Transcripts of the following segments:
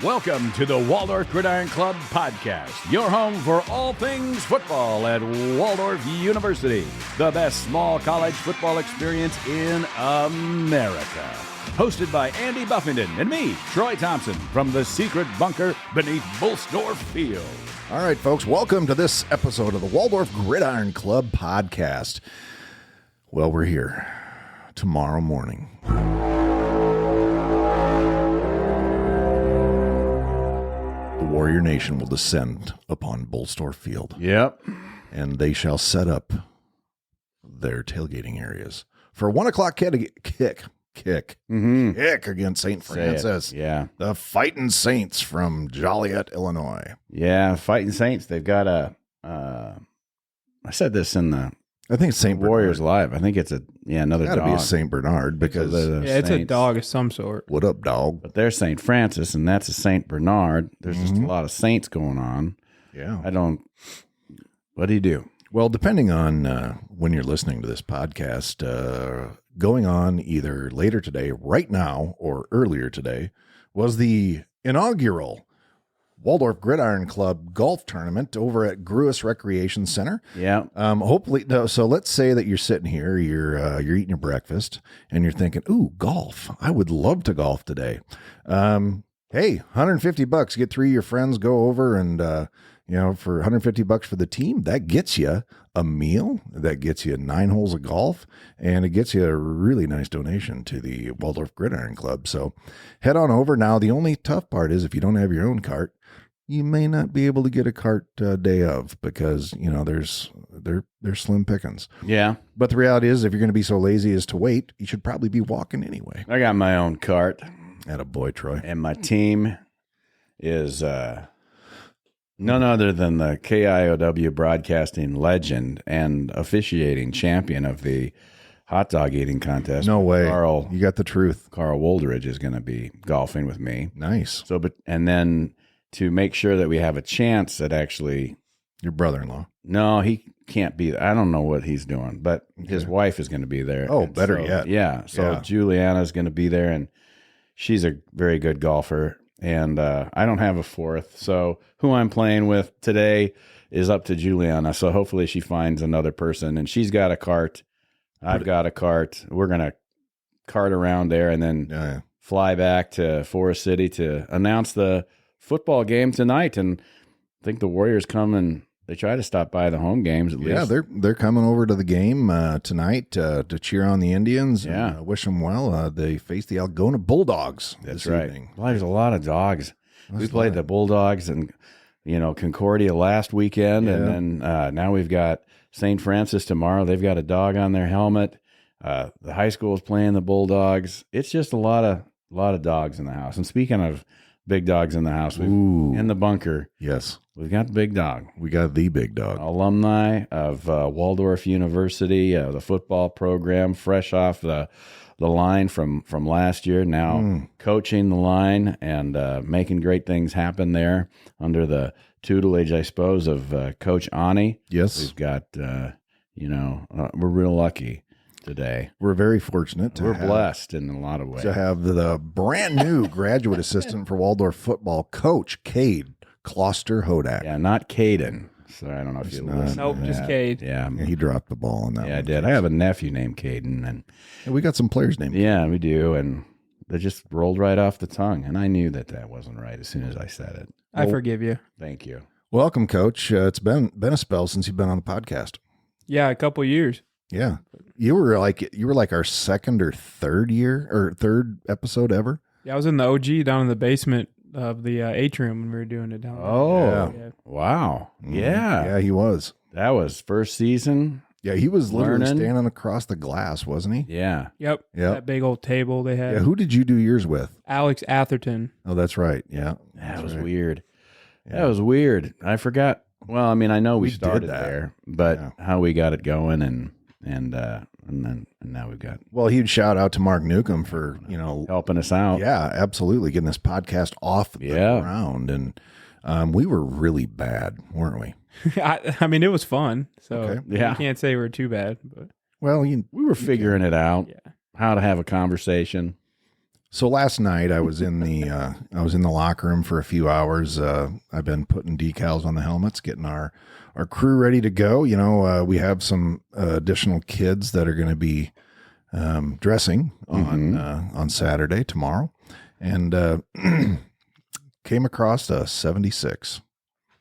Welcome to the Bolstorff Gridiron Club podcast, your home for all things football at Bolstorff University, the best small college football experience in America. Hosted by Andy Buffington and me, Troy Thompson, from the secret bunker beneath Bolstorff Field. All right, folks, welcome to this episode of the Bolstorff Gridiron Club podcast. Well, we're here tomorrow morning. The Warrior Nation will descend upon Bolstorff Field. Yep. And they shall set up their tailgating areas for a 1 o'clock kick against St. Francis. Yeah. The Fighting Saints from Joliet, Illinois. Yeah, Fighting Saints. They've got I said this in the I think it's St. Warriors Bernard. Live. I think it's another It's got dog. to be a St. Bernard because it's a dog of some sort. What up, dog? But they're St. Francis, and that's a St. Bernard. There's just a lot of saints going on. Yeah. What do you do? Well, depending on when you're listening to this podcast, going on either later today, right now, or earlier today, was the inaugural Bolstorff Gridiron Club golf tournament over at Gruis Recreation Center. Yeah. Hopefully, so let's say that you're sitting here, you're eating your breakfast, and you're thinking, "Ooh, golf! I would love to golf today." Hey, $150, get 3 of your friends, go over, and for $150 for the team, that gets you a meal, that gets you 9 holes of golf, and it gets you a really nice donation to the Bolstorff Gridiron Club. So head on over. Now, the only tough part is if you don't have your own cart, you may not be able to get a cart day of because, they're slim pickings. Yeah. But the reality is, if you're going to be so lazy as to wait, you should probably be walking anyway. I got my own cart. Attaboy, Troy. And my team is none other than the KIOW broadcasting legend and officiating champion of the hot dog eating contest. No way. Carl, you got the truth. Carl Woldridge is going to be golfing with me. Nice. And then to make sure that we have a chance at actually... Your brother-in-law. No, he can't be. I don't know what he's doing, but his wife is going to be there. Oh, better yet. Yeah. So Juliana's going to be there, and she's a very good golfer. And I don't have a fourth. So who I'm playing with today is up to Juliana. So hopefully she finds another person. And she's got a cart. I've got a cart. We're going to cart around there and then fly back to Forest City to announce the football game tonight. And I think the Warriors come and they try to stop by the home games at least. Yeah, they're coming over to the game tonight to cheer on the Indians. Yeah. And, wish them well. They face the Algona Bulldogs That's this right. evening. Well, there's a lot of dogs. We played the Bulldogs and, Concordia last weekend. Yeah. And then now we've got St. Francis tomorrow. They've got a dog on their helmet. The high school is playing the Bulldogs. It's just a lot of dogs in the house. And speaking of big dogs in the house, in the bunker. Yes. We've got the big dog. We got the big dog. Alumni of Waldorf University, the football program, fresh off the line from last year, now coaching the line and making great things happen there under the tutelage, I suppose, of Coach Ani. Yes. We've got, we're real lucky today. We're very fortunate to We're blessed in a lot of ways. to have the brand new graduate assistant for Waldorf football, Coach Kade Kloster-Hodak. Yeah, not Caden. So I don't know if you listened. Nope, to just that. Cade. Yeah. Yeah, he dropped the ball on that Yeah, I one. did. I have a nephew named Caden, and We got some players named yeah, we do, and they just rolled right off the tongue, and I knew that wasn't right as soon as I said it. I forgive you. Thank you. Welcome, Coach. It's been a spell since you've been on the podcast. Yeah, a couple years. Yeah, you were like our second or third episode ever. Yeah, I was in the OG down in the basement of the atrium when we were doing it down there. Oh, Yeah. wow. Mhm. Yeah. Yeah, he was. That was first season. Yeah, he was literally Learning. standing across the glass, wasn't he? Yeah. Yep. Yep. That big old table they had. Yeah, who did you do yours with? Alex Atherton. Oh, that's right. Yeah. That That's was right. weird. Yeah. That was weird. I forgot. Well, I mean, I know we did started that. there, but Yeah. how we got it going and now we've got Well, huge shout out to Mark Newcomb for, helping us out. yeah, absolutely getting this podcast off the Yeah. ground. And we were really bad, weren't we? I mean, it was fun. So Okay. Yeah. you can't say we're too bad. But Well, We were figuring it out, yeah. how to have a conversation. So last night I was in the locker room for a few hours. I've been putting decals on the helmets, getting our crew ready to go. You know, we have some additional kids that are going to be dressing on Saturday tomorrow, and came across a 76.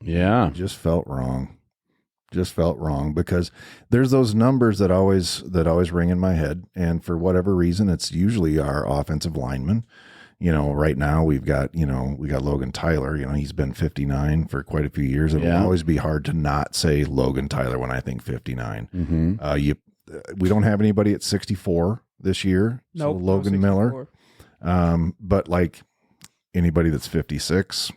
Yeah. Just felt wrong. Because there's those numbers that always ring in my head, and for whatever reason, it's usually our offensive linemen. You know, right now we got Logan Tyler. You know, he's been 59 for quite a few years. It will always be hard to not say Logan Tyler when I think 59. We don't have anybody at 64 this year. Nope, So Logan Miller. But like anybody that's 56.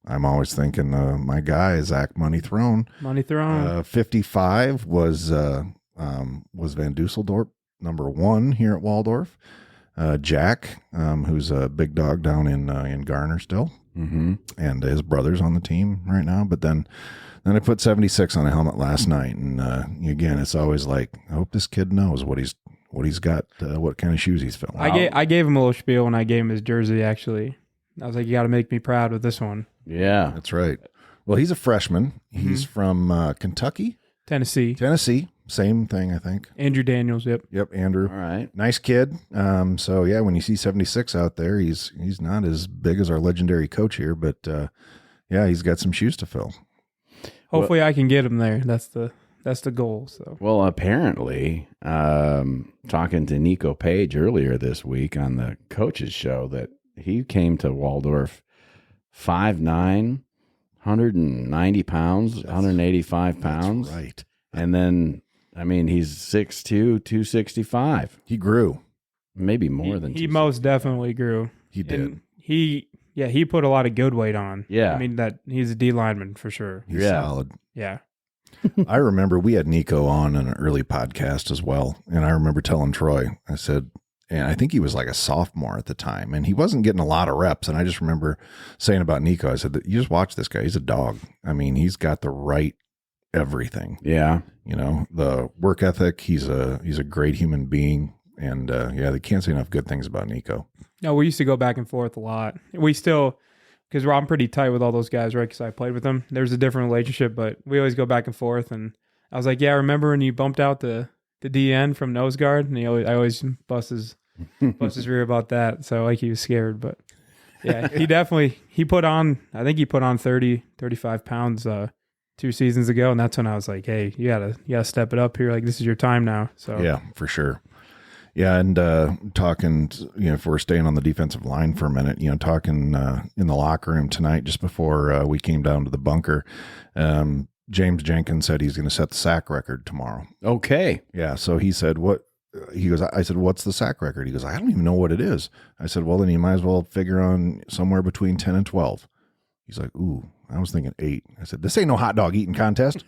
I'm always thinking my guy, Zach Money Throne. 55 was Van Dusseldorp, number 1 here at Waldorf. Jack, who's a big dog down in Garner still, and his brother's on the team right now. But then I put 76 on a helmet last night, and again, it's always like, I hope this kid knows what he's got, what kind of shoes he's filling. I gave him a little spiel when I gave him his jersey. Actually, I was like, you got to make me proud with this one. Yeah, that's right. Well, he's a freshman. He's from Kentucky, Tennessee. Same thing, I think. Andrew Daniels. Yep, Andrew. all right. Nice kid. So yeah, when you see 76 out there, he's not as big as our legendary coach here, but yeah, he's got some shoes to fill. Hopefully, I can get him there. That's the goal. So Well, apparently, talking to Nico Page earlier this week on the coaches show, that he came to Waldorf 5'9", 190 pounds, 185 pounds. That's right. And then, I mean, he's 6'2", 265. He grew. Maybe more than he most definitely grew. He did. And he put a lot of good weight on. Yeah. I mean, that he's a D lineman for sure. He's solid. Yeah. I remember we had Nico on an early podcast as well. And I remember telling Troy, I said, and I think he was like a sophomore at the time, and he wasn't getting a lot of reps. And I just remember saying about Nico, I said, you just watch this guy. He's a dog. I mean, he's got the right everything. Yeah. You know, the work ethic. He's a great human being. And yeah, they can't say enough good things about Nico. No, we used to go back and forth a lot. We still, because I'm pretty tight with all those guys, right? Because I played with them. There's a different relationship, but we always go back and forth. And I was like, yeah, remember when you bumped out the DN from nose guard? And I always bust his rear about that. So like he was scared, but yeah, he put on 30, 35 pounds 2 seasons ago. And that's when I was like, hey, you gotta step it up here. Like, this is your time now. So yeah, for sure. Yeah. And talking, if we're staying on the defensive line for a minute, talking in the locker room tonight, just before we came down to the bunker, James Jenkins said he's going to set the sack record tomorrow. Okay. Yeah. So he said, what? He goes, I said, what's the sack record? He goes, I don't even know what it is. I said, well, then you might as well figure on somewhere between 10 and 12. He's like, ooh, I was thinking 8. I said, this ain't no hot dog eating contest.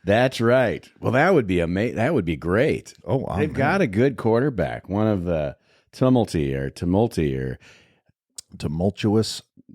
That's right. Well, that would be amazing. That would be great. Oh, they've got a good quarterback. One of the tumultuous.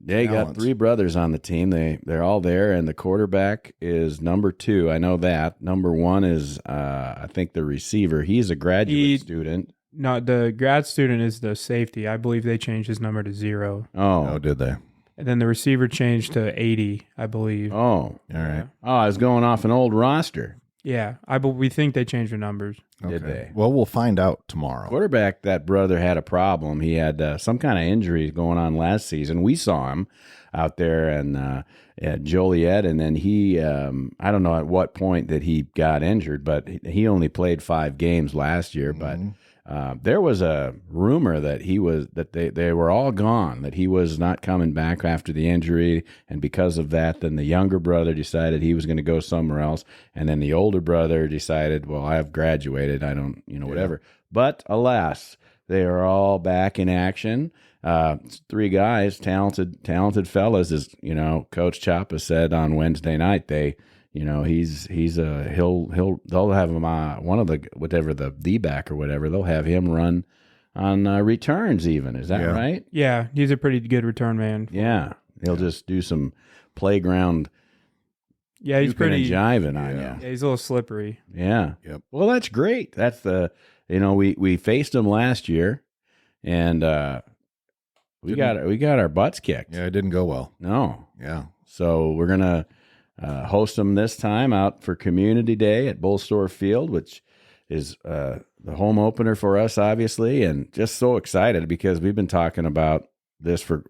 They got 3 brothers on the team. They're all there, and the quarterback is number 2. I know that. Number 1 is I think the receiver. He's a graduate student. No, the grad student is the safety. I believe they changed his number to 0. Oh, did they? And then the receiver changed to 80, I believe. Oh, all right. Oh, I was going off an old roster. Yeah, we think they changed the numbers. Did they? Well, we'll find out tomorrow. Quarterback, that brother had a problem. He had some kind of injury going on last season. We saw him out there at Joliet, and then he, I don't know at what point that he got injured, but he only played 5 games last year. But there was a rumor that they were all gone, that he was not coming back after the injury, and because of that, then the younger brother decided he was going to go somewhere else, and then the older brother decided, well, I've graduated, I don't, whatever. But alas, they are all back in action. 3 guys, talented fellas, as Coach Chapa said on Wednesday night. They'll have him one of the D-back or whatever. They'll have him run on returns even. Is that right? Yeah, he's a pretty good return man. Yeah, he'll just do some playground. Yeah, he's pretty jiving on you. Yeah, he's a little slippery. Yeah. Yep. Well, that's great. That's we faced them last year, and we got our butts kicked. Yeah, it didn't go well. No. Yeah. So we're gonna host them this time out for Community Day at Bolstorff Field, which is the home opener for us, obviously, and just so excited because we've been talking about this for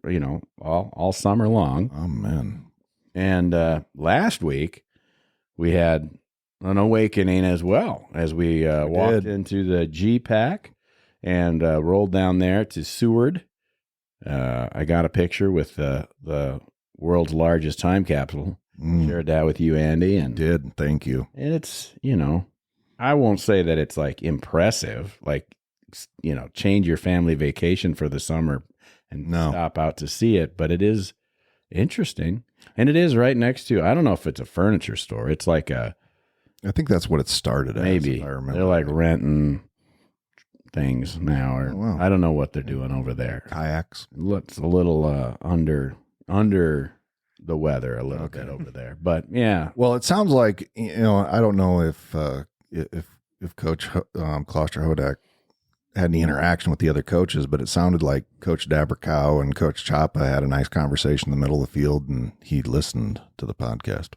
all summer long. Oh man! And last week we had an awakening as well as we walked into the G-Pack and rolled down there to Seward. I got a picture with the world's largest time capsule. Shared that with you, Andy. And did. Thank you. And it's, I won't say that it's like impressive, like, change your family vacation for the summer and stop out to see it, but it is interesting. And it is right next to, I don't know if it's a furniture store. It's like I think that's what it started as. Maybe. I remember. They're like renting things now, or wow. I don't know what they're doing over there. Kayaks. It's a little under the weather a little bit over there, but yeah. Well, it sounds like I don't know if Coach Kloster-Hodak had any interaction with the other coaches, but it sounded like Coach Dabercow and Coach Chapa had a nice conversation in the middle of the field, and he listened to the podcast.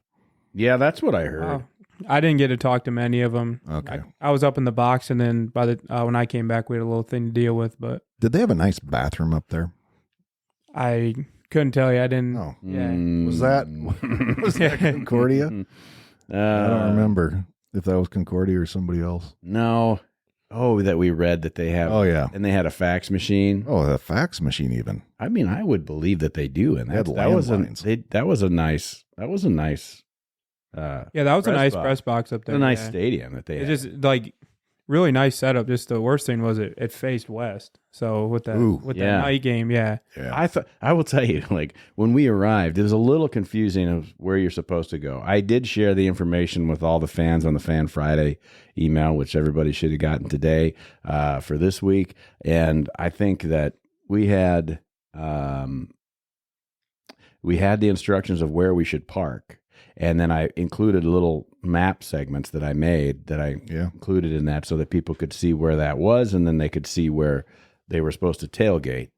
Yeah, that's what I heard. I didn't get to talk to many of them. Okay, I was up in the box, and then by the when I came back, we had a little thing to deal with. But did they have a nice bathroom up there? I couldn't tell you. I didn't. Oh, yeah. Was that Concordia? I don't remember if that was Concordia or somebody else. No. Oh, that we read that they have. Oh yeah, and they had a fax machine. Oh, a fax machine even. I mean, I would believe that they do, and that was a nice. Yeah, that was a nice press box up there. A nice stadium that they had. It's just like really nice setup. Just the worst thing was it faced west. So with that that night game, yeah. I will tell you, like when we arrived, it was a little confusing of where you're supposed to go. I did share the information with all the fans on the Fan Friday email, which everybody should have gotten today for this week. And I think that we had the instructions of where we should park. And then I included little map segments that I made that I included in that so that people could see where that was, and then they could see where they were supposed to tailgate.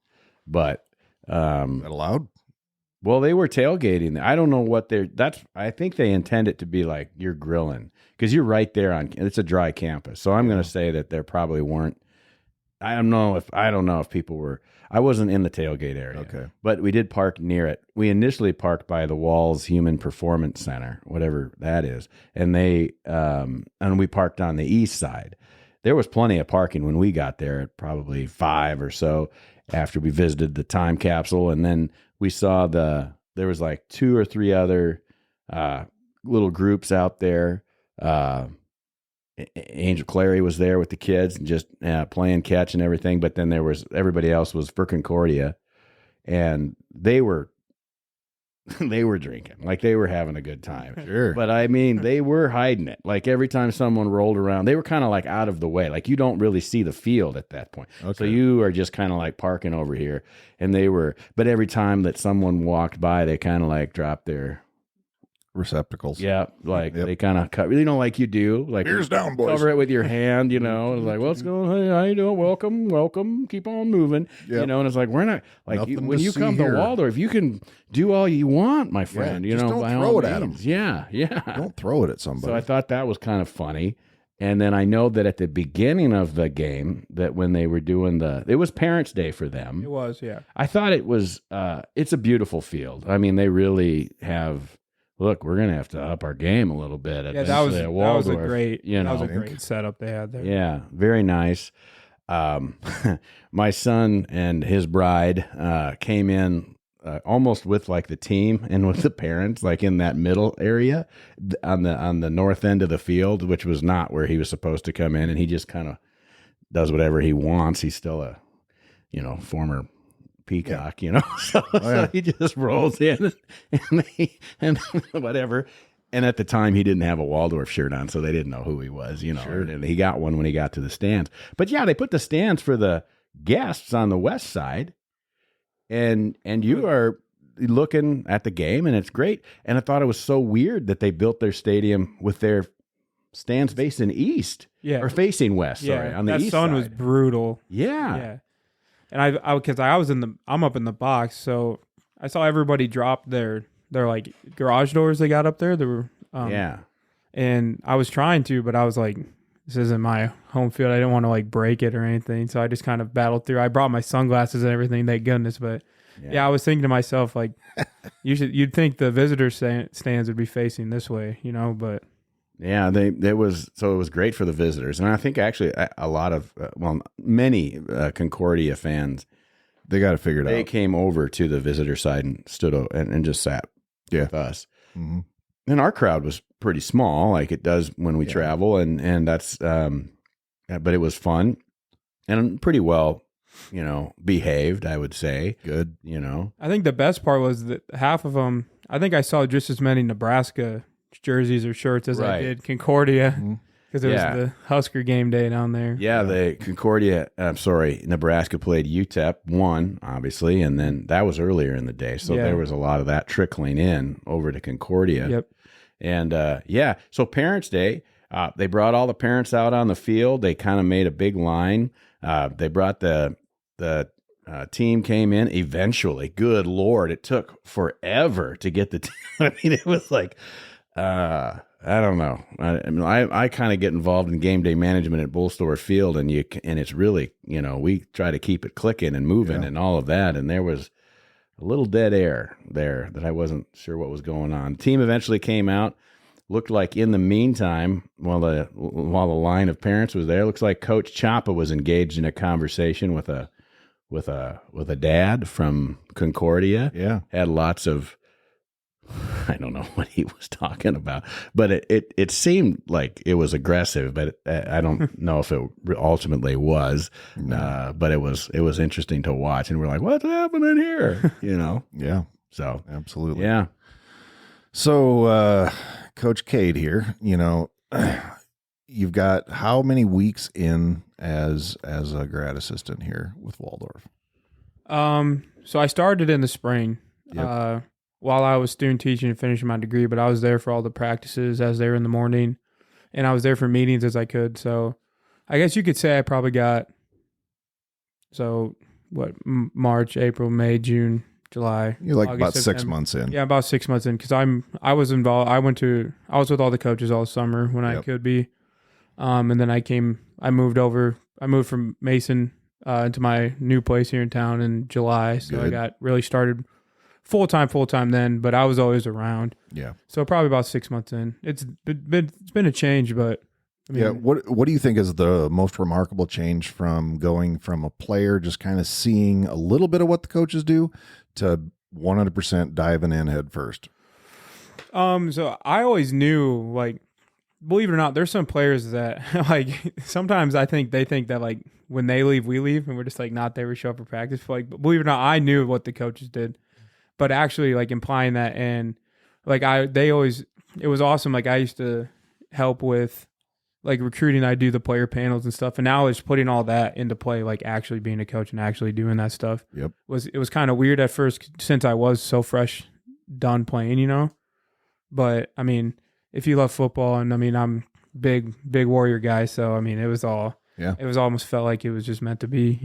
But is that allowed? Well, they were tailgating. I don't know what I think they intend it to be like you're grilling because you're right there it's a dry campus. So I'm going to say that there probably weren't. I don't know if people were. I wasn't in the tailgate area. Okay. But we did park near it. We initially parked by the Walls Human Performance Center, whatever that is. And and we parked on the east side. There was plenty of parking when we got there at probably 5 or so after we visited the time capsule. And then we saw there was like 2 or 3 other little groups out there. Angel Clary was there with the kids and just playing catch and everything. But then everybody else was for Concordia, and they were drinking, like they were having a good time. Sure. But I mean, they were hiding it. Like every time someone rolled around, they were kind of like out of the way. Like you don't really see the field at that point. Okay. So you are just kind of like parking over here, and but every time that someone walked by, they kind of like dropped their receptacles. Yeah, like they kind of cut, like you do, like ears down, boys. Cover it with your hand, It's like, what's going on? Hey, how you doing? Welcome. Keep on moving, And it's like we're not like when you come to Waldorf, you can do all you want, my friend. Just don't throw it at them. Yeah. Don't throw it at somebody. So I thought that was kind of funny. And then I know that at the beginning of the game, that when they were doing it was Parents' Day for them. It was, yeah. I thought it was. It's a beautiful field. I mean, they really have. Look, we're gonna have to up our game a little bit. That was a great, that was a great setup they had there. Yeah, very nice. My son and his bride came in almost with like the team and with the parents, like in that middle area on the north end of the field, which was not where he was supposed to come in. And he just kind of does whatever he wants. He's still a former peacock, so he just rolls in and whatever. And at the time he didn't have a Waldorf shirt on, so they didn't know who he was, Sure. And he got one when he got to the stands. But yeah, they put the stands for the guests on the west side, and you are looking at the game, and it's great. And I thought it was so weird that they built their stadium with their stands facing east. Yeah. Or facing west, sorry, on the that east sun side. was brutal. Yeah. Yeah. And because I'm up in the box, so I saw everybody drop their like garage doors they got up there. They were Yeah. and I was trying to, but I was like, this isn't my home field. I didn't want to like break it or anything, so I just kind of battled through. I brought my sunglasses and everything, thank goodness. But yeah, I was thinking to myself like, you'd think the visitor stands would be facing this way, but. Yeah, it was great for the visitors, and I think actually a lot of many Concordia fans, They got it figured they out. came over to the visitor side and stood and just sat with us. Mm-hmm. And our crowd was pretty small, like it does when we travel, and that's but it was fun and pretty well, behaved, I would say. Good. I think the best part was that half of them. I think I saw just as many Nebraska jerseys or shirts as I did Concordia because it was the Husker game day down there. Yeah, the Concordia. Nebraska played UTEP, won obviously, and then that was earlier in the day, so there was a lot of that trickling in over to Concordia. Yep. And so Parents' Day, they brought all the parents out on the field. They kind of made a big line. They brought the team came in eventually. Good Lord, it took forever to get the team. I mean, it was like. I don't know. I kind of get involved in game day management at Bolstorff Field, and it's really, we try to keep it clicking and moving and all of that. And there was a little dead air there that I wasn't sure what was going on. The team eventually came out. Looked like in the meantime, while the line of parents was there, looks like Coach Chapa was engaged in a conversation with a dad from Concordia. Yeah, had lots of. I don't know what he was talking about, but it seemed like it was aggressive, but I don't know if it ultimately was. But it was interesting to watch, and we're like, what's happening here? Yeah. So Absolutely. yeah. So, Coach Kade here, you've got how many weeks in as a grad assistant here with Waldorf? So I started in the spring. Yep. While I was student teaching and finishing my degree, but I was there for all the practices as they were in the morning, and I was there for meetings as I could. So I guess you could say I probably got, March, April, May, June, July. You're like August, about September. 6 months in. Yeah, about 6 months in, because I was involved. I was with all the coaches all summer when I could be. And then I moved from Mason into my new place here in town in July. So I got really started full time then, but I was always around. Yeah. So probably about 6 months in. It's been a change, but I mean, What do you think is the most remarkable change from going from a player just kind of seeing a little bit of what the coaches do to 100% diving in head first? So I always knew, like, believe it or not, there's some players that like sometimes I think they think that like when they leave, we leave, and we're just like not there. We show up for practice. But, like, believe it or not, I knew what the coaches did. But actually, like, implying that, and like it was awesome. Like, I used to help with like recruiting. I do the player panels and stuff, and now it's putting all that into play, like actually being a coach and actually doing that stuff. Yep. It was kind of weird at first since I was so fresh done playing, But I mean, if you love football, and I mean, I'm big Warrior guy, so I mean, it was almost felt like it was just meant to be.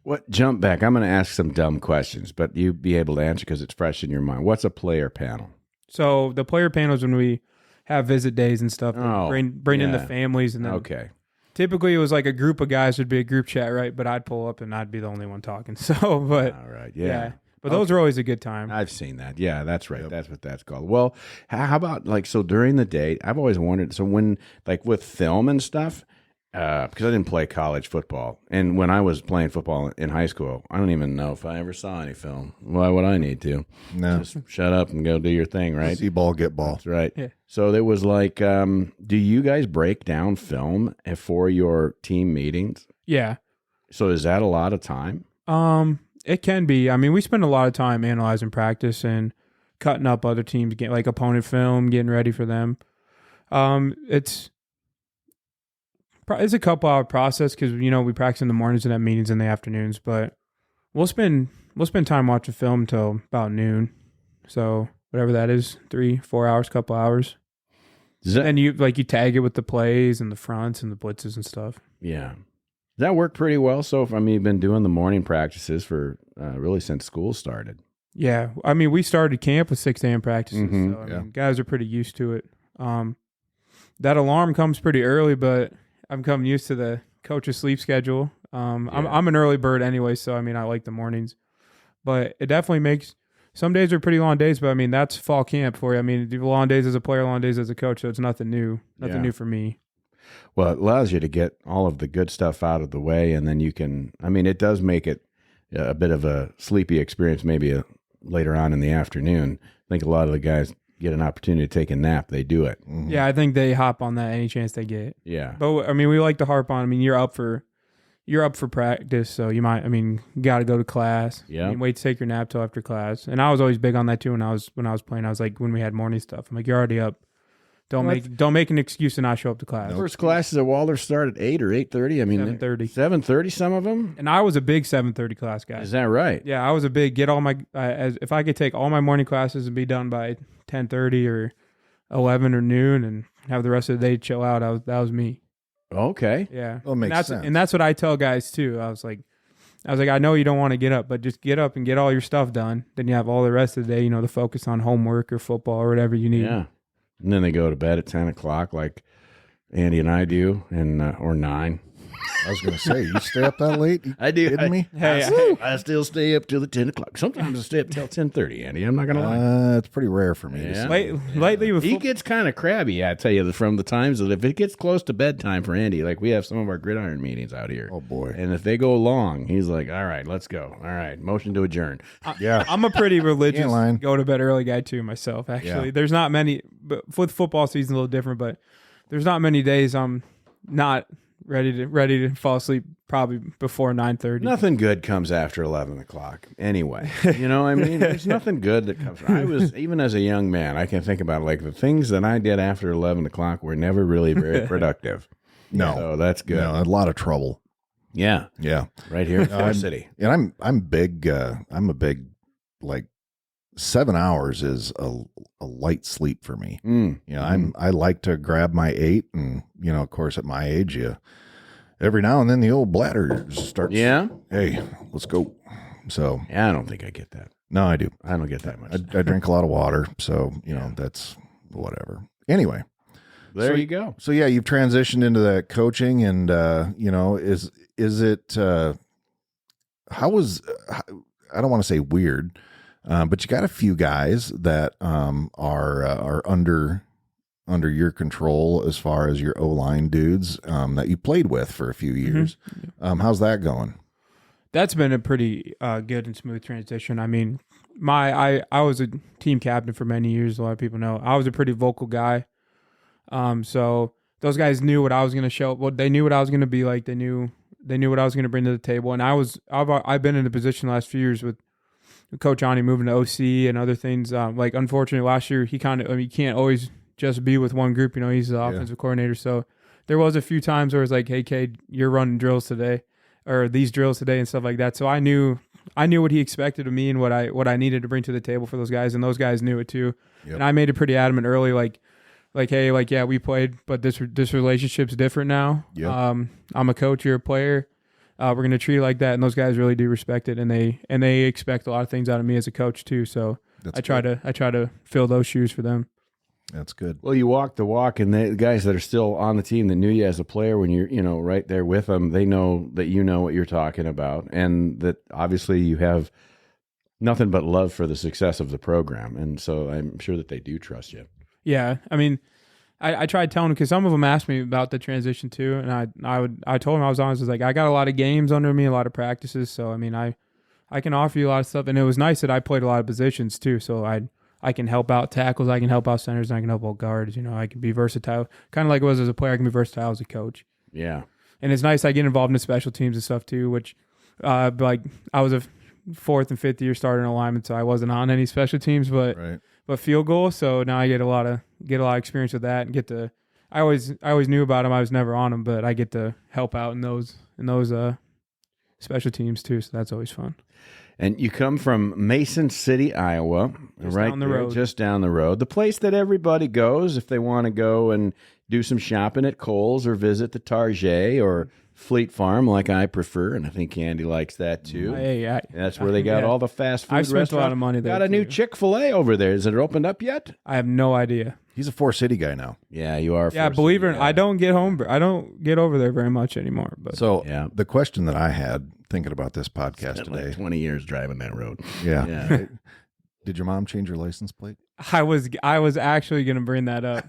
What jump back? I'm going to ask some dumb questions, but you be able to answer because it's fresh in your mind. What's a player panel? So the player panels, when we have visit days and stuff, bring in the families, and then typically it was like a group of guys would be a group chat, right? But I'd pull up and I'd be the only one talking. So, but all right, yeah. But those are always a good time. I've seen that. Yeah, that's right. Yep. That's what that's called. Well, how about like so during the day? I've always wondered. So when like with film and stuff. Because I didn't play college football. And when I was playing football in high school, I don't even know if I ever saw any film. Why would I need to? No. Just shut up and go do your thing, right? See ball, get ball. That's right. Yeah. So there was like, do you guys break down film for your team meetings? Yeah. So is that a lot of time? It can be. I mean, we spend a lot of time analyzing practice and cutting up other teams, getting like opponent film, getting ready for them. It's a couple hour process because we practice in the mornings and have meetings in the afternoons, but we'll spend time watching film till about noon. So whatever that is, 3-4 hours, couple hours. And you tag it with the plays and the fronts and the blitzes and stuff. Yeah. That worked pretty well. So, you've been doing the morning practices for really since school started. Yeah. I mean, we started camp with 6 a.m. practices. Mhm. So, I mean, guys are pretty used to it. That alarm comes pretty early, but I'm coming used to the coach's sleep schedule. I'm an early bird anyway, so, I mean, I like the mornings. But it definitely makes – some days are pretty long days, but, I mean, that's fall camp for you. I mean, do long days as a player, long days as a coach, so it's nothing new. Nothing new for me. Well, it allows you to get all of the good stuff out of the way, and then you can – I mean, it does make it a bit of a sleepy experience maybe later on in the afternoon. I think a lot of the guys get an opportunity to take a nap. They do it. Mhm. Yeah, I think they hop on that any chance they get. Yeah. But, I mean, we like to harp on – I mean, you're up for practice, so you might – I mean, you got to go to class. Yeah. Wait to take your nap till after class. And I was always big on that too when I was playing. I was like, when we had morning stuff, I'm like, you're already up. Don't make an excuse to not show up to class. First classes at Waldorf start at 8 or 8:30. I mean, 7:30. 7:30. Some of them. And I was a big 7:30 class guy. Is that right? Yeah, I was a big get all my if I could take all my morning classes and be done by 10:30 or 11 or noon and have the rest of the day chill out. That was me. Okay. Yeah, Well, it makes sense. And that's what I tell guys too. I was like, I know you don't want to get up, but just get up and get all your stuff done. Then you have all the rest of the day, to focus on homework or football or whatever you need. Yeah. And then they go to bed at 10 o'clock like Andy and I do, and or 9. I was going to say, you stay up that late? You I do. kidding me? I still stay up till the 10 o'clock. Sometimes I stay up till 10:30, Andy. I'm not going to lie. It's pretty rare for me. Yeah. Lately, with He gets kind of crabby, I tell you, from the times that if it gets close to bedtime for Andy, like we have some of our gridiron meetings out here. Oh, boy. And if they go long, he's like, all right, let's go. All right, motion to adjourn. Yeah. I'm a pretty religious Ain't lying. go to bed early guy too myself. Actually, Yeah. there's not many. But with football season, a little different. But there's not many days I'm not ready to fall asleep. Probably before 9:30. Nothing good comes after 11 o'clock anyway. I mean, there's nothing good that comes. I was, even as a young man, I can think about like the things that I did after 11 o'clock were never really very productive. No. So that's good. No, a lot of trouble. Yeah. Yeah. Right here in Forest City. And I'm big, I'm a big, like 7 hours is a light sleep for me. I like to grab my 8 and, of course at my age, every now and then the old bladder starts. Yeah. Hey, let's go. So Yeah, I don't think I get that. no, I do. I don't get that much. I drink a lot of water. So, that's whatever. Anyway. There you go. So yeah, you've transitioned into that coaching and, is it, I don't want to say weird, but you got a few guys that, are under your control as far as your O-line dudes, that you played with for a few years. Mm-hmm. How's that going? That's been a pretty good and smooth transition. I mean, I was a team captain for many years. A lot of people know I was a pretty vocal guy. So those guys knew what I was going to show. Well, they knew what I was going to be like. They knew what I was going to bring to the table. And I've been in a position the last few years with Coach Ani moving to OC and other things. Like unfortunately last year he can't always just be with one group. He's the offensive coordinator. So there was a few times where it was like, hey, Kade, you're running drills today or these drills today and stuff like that. So I knew what he expected of me and what I needed to bring to the table for those guys. And those guys knew it too. Yep. And I made it pretty adamant early, like, hey, like, yeah, we played, but this relationship's different now. Yep. I'm a coach, you're a player. We're going to treat it like that. And those guys really do respect it. And they expect a lot of things out of me as a coach too. So I try to fill those shoes for them. That's good. Well, you walk the walk, and the guys that are still on the team that knew you as a player when you're, right there with them, they know that you know what you're talking about, and that obviously you have nothing but love for the success of the program, and so I'm sure that they do trust you. Yeah, I mean, I tried telling them because some of them asked me about the transition too, and I told them I was honest. I was like, I got a lot of games under me, a lot of practices, so I mean, I can offer you a lot of stuff, and it was nice that I played a lot of positions too, so I can help out tackles, I can help out centers, and I can help out guards. I can be versatile, kind of like it was as a player. I can be versatile as a coach. Yeah, and it's nice I get involved in the special teams and stuff too. Which, like I was a 4th and 5th year starting alignment, so I wasn't on any special teams, but field goal. So now I get a lot of experience with that, and get to. I always knew about them. I was never on them, but I get to help out in those special teams too, so that's always fun. And you come from Mason City, Iowa, Just right down the there, road. just down the road. The place that everybody goes if they want to go and do some shopping at Kohl's or visit the Target or Fleet Farm, like I prefer, and I think Candy likes that too. Hey, That's where they got all the fast food I've spent restaurants. a lot of money there. Got a new too. Chick-fil-A over there. Is it opened up yet? I have no idea. He's a Forest City guy now. Yeah, you are. Yeah, first. believe it or not, Yeah. I don't get over there very much anymore. But So Yeah. the question that I had thinking about this podcast Spent today. like 20 years driving that road. Yeah. Yeah. Did your mom change her license plate? I was actually going to bring that up.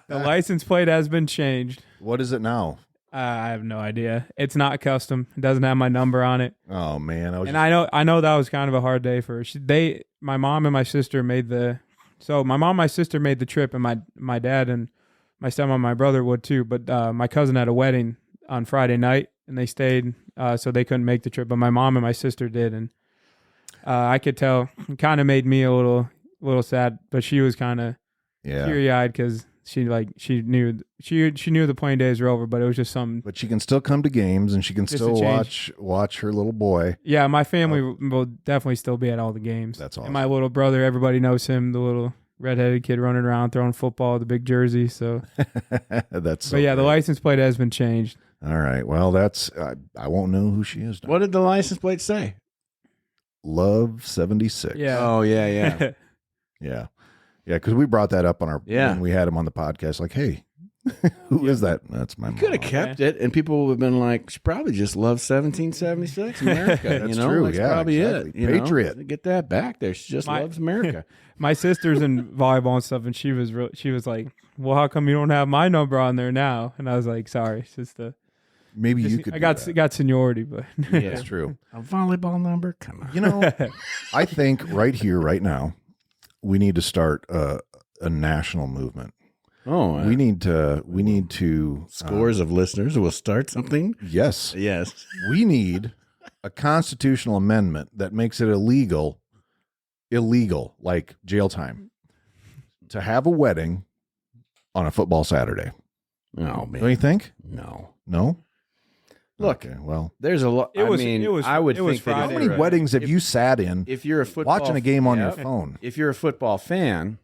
The license plate has been changed. What is it now? I have no idea. It's not custom. It doesn't have my number on it. Oh man, And I know that was kind of a hard day for her. My mom and my sister made the trip, and my dad and my stepmom, my brother would too. But my cousin had a wedding on Friday night, and they stayed, so they couldn't make the trip. But my mom and my sister did, and I could tell it kind of made me a little sad. But she was kind of teary eyed because she knew the playing days were over, but it was just something. But she can still come to games, and she can Just still a change. watch her little boy. Yeah, my family will definitely still be at all the games. That's awesome. And my little brother, everybody knows him, the little redheaded kid running around throwing football, the big jersey. So, That's. but yeah, the license plate has been changed. All right. Well, that's. I won't know who she is now. What did the license plate say? Love 76. Yeah. Oh, yeah, yeah. Yeah. Yeah. Because we brought that up on when we had him on the podcast. Like, hey, who is that? That's my mom. Could have kept it, and people would have been like, she probably just loves 1776 America. That's you know? true, That's yeah, probably exactly. it. You know? Patriot. Get that back there. She just loves America. My sister's in volleyball and stuff, and she was like, "Well, how come you don't have my number on there now?" And I was like, "Sorry, it's just Maybe you could. I do got that. seniority, but Yeah. That's true. A volleyball number? Come on. You know, I think right here, right now, we need to start a national movement. Oh, We need to scores of listeners will start something. Yes, Yes. we need a constitutional amendment that makes it illegal, like jail time, to have a wedding on a football Saturday. Oh, man. Don't you think? No. No. Look, Okay, well, there's a lot. It was- I would it was think that Friday. how many weddings have you sat in if you're a football watching a game on your yeah, phone? If you're a football fan,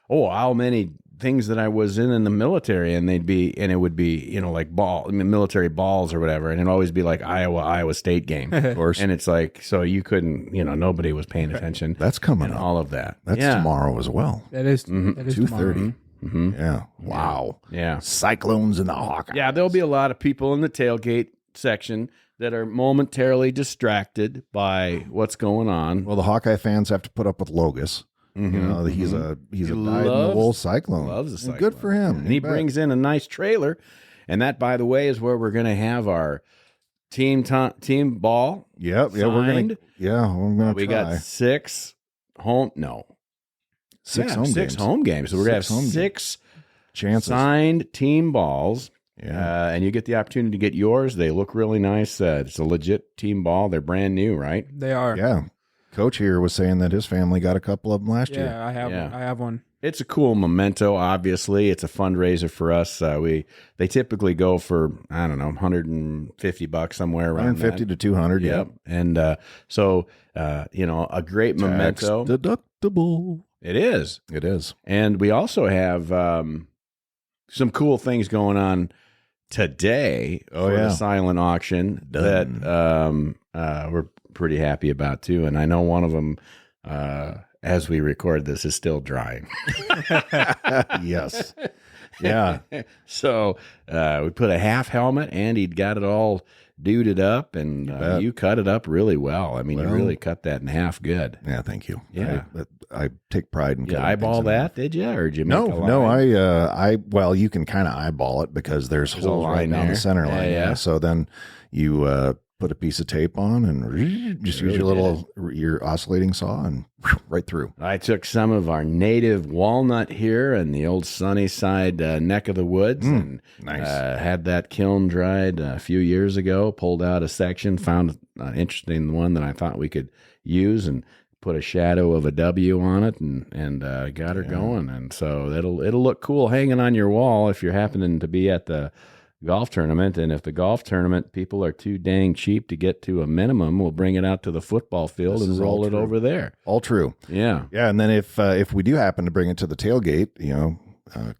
how many things that I was in the military, and it would be, like military balls or whatever, and it'd always be like Iowa State game, Of course, and it's like, so you couldn't, nobody was paying attention. that's coming And up. all of that. That's tomorrow as well. that is Mhm. that is 2:30. Mm-hmm. Yeah. Wow. Yeah. Cyclones in the Hawkeyes. Yeah, there'll be a lot of people in the tailgate section that are momentarily distracted by what's going on. Well, the Hawkeye fans have to put up with Logus. Mhm, You know, he's mhm. a He dyed-in-the-wool Cyclone. Loves the And Cyclone. good for him. And he You bet. brings in a nice trailer. And that, by the way, is where we're going to have our team ball. Yep. Yeah, signed. we're gonna We try got six home games. home games. So we're going to have Home games. six chances. signed team balls. Yeah. And you get the opportunity to get yours. They look really nice. It's a legit team ball. They're brand new, right? They are. Yeah. Coach here was saying that his family got a couple of them last year. Yeah, I have. Yeah. I have one. It's a cool memento. Obviously, it's a fundraiser for us. They typically go for, I don't know, $150 somewhere around 150 to 200. Yep. And so a great Tax memento. deductible. It is. It is. And we also have some cool things going on today Oh, for yeah. the silent auction Done. that we're pretty happy about too. And I know one of them, as we record this, is still drying. Yes. Yeah. So we put a half helmet, and he'd got it all duded up, and bet. you cut it up really well. I mean, you Well- really cut that in half good. Yeah. Thank you. Yeah. I take pride in You cutting eyeball things in half. that, did you? Or did you make a line? No, well, you can kind of eyeball it because there's a holes right line down there. the center Yeah, line. yeah. So then you put a piece of tape on and just use your oscillating saw and right through. I took some of our native walnut here in the old Sunnyside neck of the woods and Nice. had that kiln dried a few years ago, pulled out a section, found an interesting one that I thought we could use, and put a shadow of a W on it and got her going. And so it'll look cool hanging on your wall if you're happening to be at the golf tournament. And if the golf tournament people are too dang cheap to get to a minimum, we'll bring it out to the football field This and is roll all it true. over there. All true. Yeah. Yeah, and then if we do happen to bring it to the tailgate,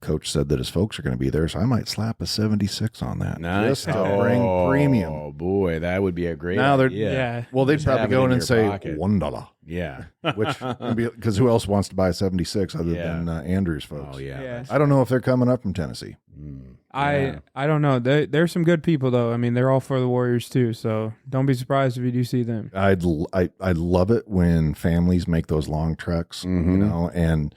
Coach said that his folks are going to be there, so I might slap a 76 on that. Nice. Just to bring premium. Oh, boy, that would be a great Now they're- idea. Yeah. Well, they'd Just probably have it go in in and your say pocket. $1, Yeah. which because who else wants to buy a 76 other Yeah. than Andrew's folks? Oh, yeah. Yeah. I don't know if they're coming up from Tennessee. I don't know. There's some good people though. I mean, they're all for the Warriors too. So don't be surprised if you do see them. I love it when families make those long treks, and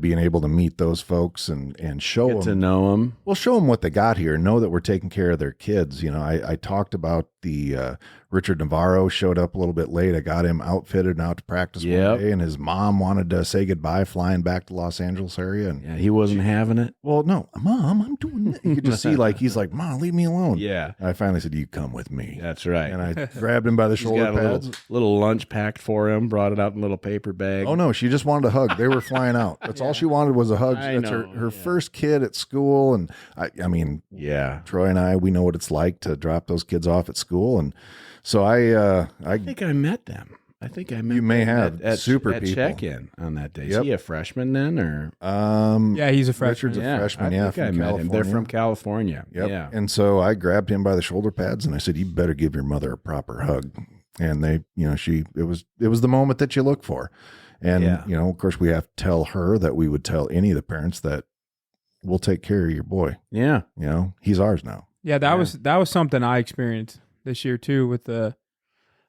being able to meet those folks and show Get to them. know them. We'll show them what they got here. Know that we're taking care of their kids. I talked about the Richard Navarro showed up a little bit late. I got him outfitted and out to practice Yep. one day, and his mom wanted to say goodbye, flying back to Los Angeles area. And Yeah, he wasn't having it. well, no, Mom, I'm doing that. You could just see he's like, Mom, leave me alone. Yeah, And I finally said, you come with me. that's right. And I grabbed him by the She's shoulder got a pads. little lunch packed for him, brought it out in a little paper bag. Oh no, she just wanted a hug. They were flying out. That's all she wanted was a hug. I That's know, her first kid at school, and I mean, Yeah. Troy and I, we know what it's like to drop those kids off at school, and so I think I met them. I think I met You may them have. at Super at people. check-in on that day. Yep. Is he a freshman then, or Yeah, he's a freshman. Richard's a freshman. I think I from met him. They're California. from California. Yep. Yeah. And so I grabbed him by the shoulder pads and I said, "You better give your mother a proper hug." And they, it was the moment that you look for. And Yeah. of course, we have to tell her that we would tell any of the parents that we'll take care of your boy. Yeah. He's ours now. Yeah, that was something I experienced this year too. With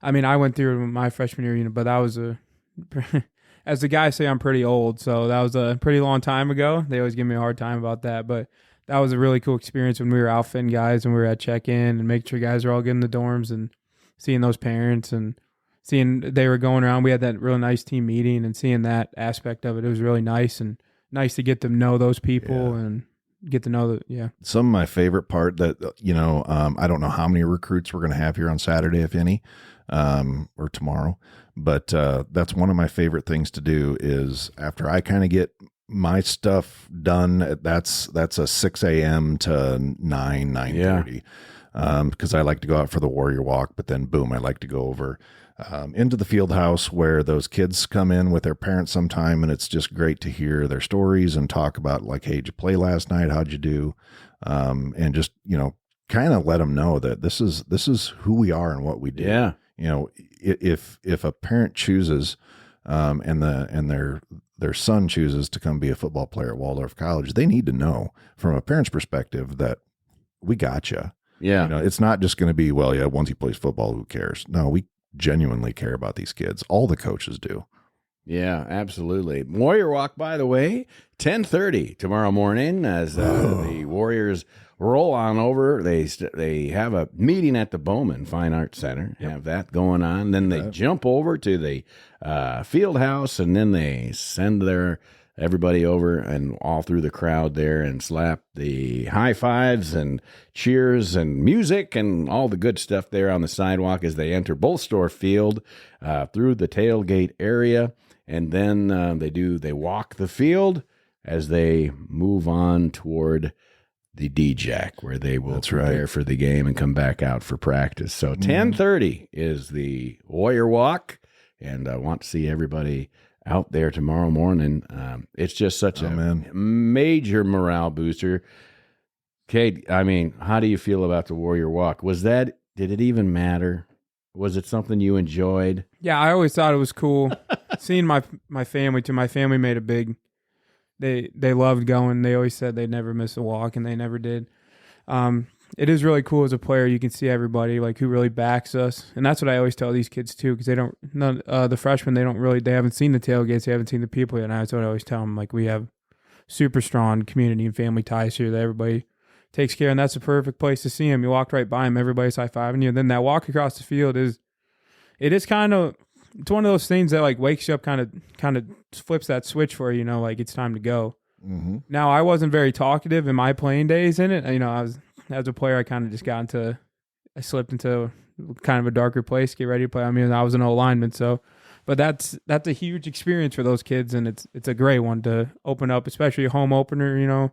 I went through my freshman year, but that was as the guys say, I'm pretty old, so that was a pretty long time ago. They always give me a hard time about that, but that was a really cool experience when we were outfitting guys and we were at check-in and making sure guys are all good in the dorms and seeing those parents and seeing they were going around. We had that really nice team meeting and seeing that aspect of it. It was really nice and nice to get to know those people and get to know that. Yeah. Some of my favorite part that, I don't know how many recruits we're going to have here on Saturday, if any, or tomorrow, but that's one of my favorite things to do is after I kind of get my stuff done, that's a 6 a.m. to 9:30. Because I like to go out for the Warrior Walk, but then boom, I like to go over into the field house where those kids come in with their parents sometime, and it's just great to hear their stories and talk about like, hey, did you play last night? How'd you do? And just kind of let them know that this is who we are and what we do. Yeah. If a parent chooses, and their son chooses to come be a football player at Waldorf College, they need to know from a parent's perspective that we got you. Yeah. It's not just going to be, well, yeah, once he plays football, who cares? No, we genuinely care about these kids. All the coaches do. Yeah, absolutely. Warrior Walk, by the way, 10:30 tomorrow morning as the Warriors roll on over. They have a meeting at the Bowman Fine Arts Center, have that going on. Then they jump over to the field house, and then they send everybody over and all through the crowd there and slap the high fives and cheers and music and all the good stuff there on the sidewalk as they enter Bolstorff Field through the tailgate area. And then they walk the field as they move on toward the D-Jack, where they will prepare for the game and come back out for practice. So 10:30 is the Warrior Walk, and I want to see everybody out there tomorrow morning. It's just such a major morale booster. Kate, how do you feel about the Warrior Walk? Did it even matter? Was it something you enjoyed? Yeah, I always thought it was cool. Seeing my family too. My family made a big. They loved going. They always said they'd never miss a walk, and they never did. It is really cool as a player. You can see everybody like who really backs us, and that's what I always tell these kids too, because the freshmen they haven't seen the tailgates, they haven't seen the people yet. And that's what I always tell them. Like, we have super strong community and family ties here that everybody takes care, and that's the perfect place to see them. You walked right by them, everybody's high-fiving you. And then that walk across the field it's one of those things that like wakes you up, kind of flips that switch for you, like it's time to go. Mm-hmm. Now, I wasn't very talkative in my playing days in it. As a player, I kind of just I slipped into kind of a darker place, get ready to play. I was an O-lineman, but that's a huge experience for those kids, and it's a great one to open up, especially a home opener,